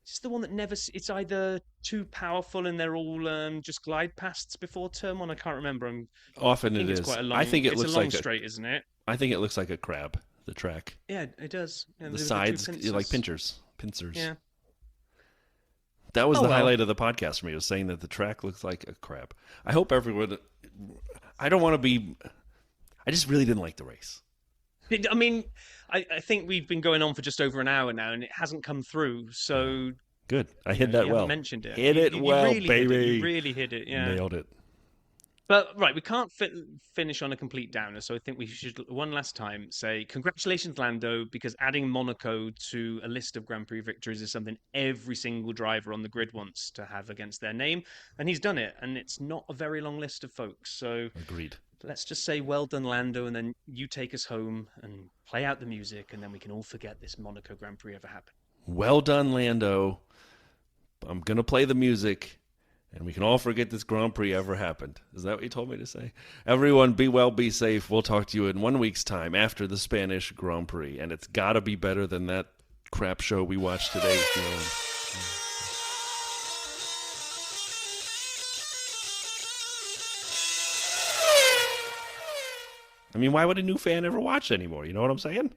it's the one that never. It's either too powerful and they're all just glide pasts before turn 1. I can't remember. Often it is. Quite a long, I think it's looks like straight, isn't it? I think it looks like a crab. The track. Yeah, it does. Yeah, the sides, like pincers. Yeah. That was the highlight of the podcast for me, was saying that the track looks like a crab. I hope everyone... I don't want to be... I just really didn't like the race. I mean, I think we've been going on for just over an hour now, and it hasn't come through, so... Good. I hit that well. Mentioned it. Hit it well, really baby. You really hit it, yeah. Nailed it. But, right, we can't finish on a complete downer, so I think we should, one last time, say congratulations, Lando, because adding Monaco to a list of Grand Prix victories is something every single driver on the grid wants to have against their name, and he's done it, and it's not a very long list of folks. So agreed. Let's just say well done, Lando, and then you take us home and play out the music, and then we can all forget this Monaco Grand Prix ever happened. Well done, Lando. I'm going to play the music. And we can all forget this Grand Prix ever happened. Is that what you told me to say? Everyone, be well, be safe. We'll talk to you in 1 week's time after the Spanish Grand Prix. And it's got to be better than that crap show we watched today. I mean, why would a new fan ever watch anymore? You know what I'm saying?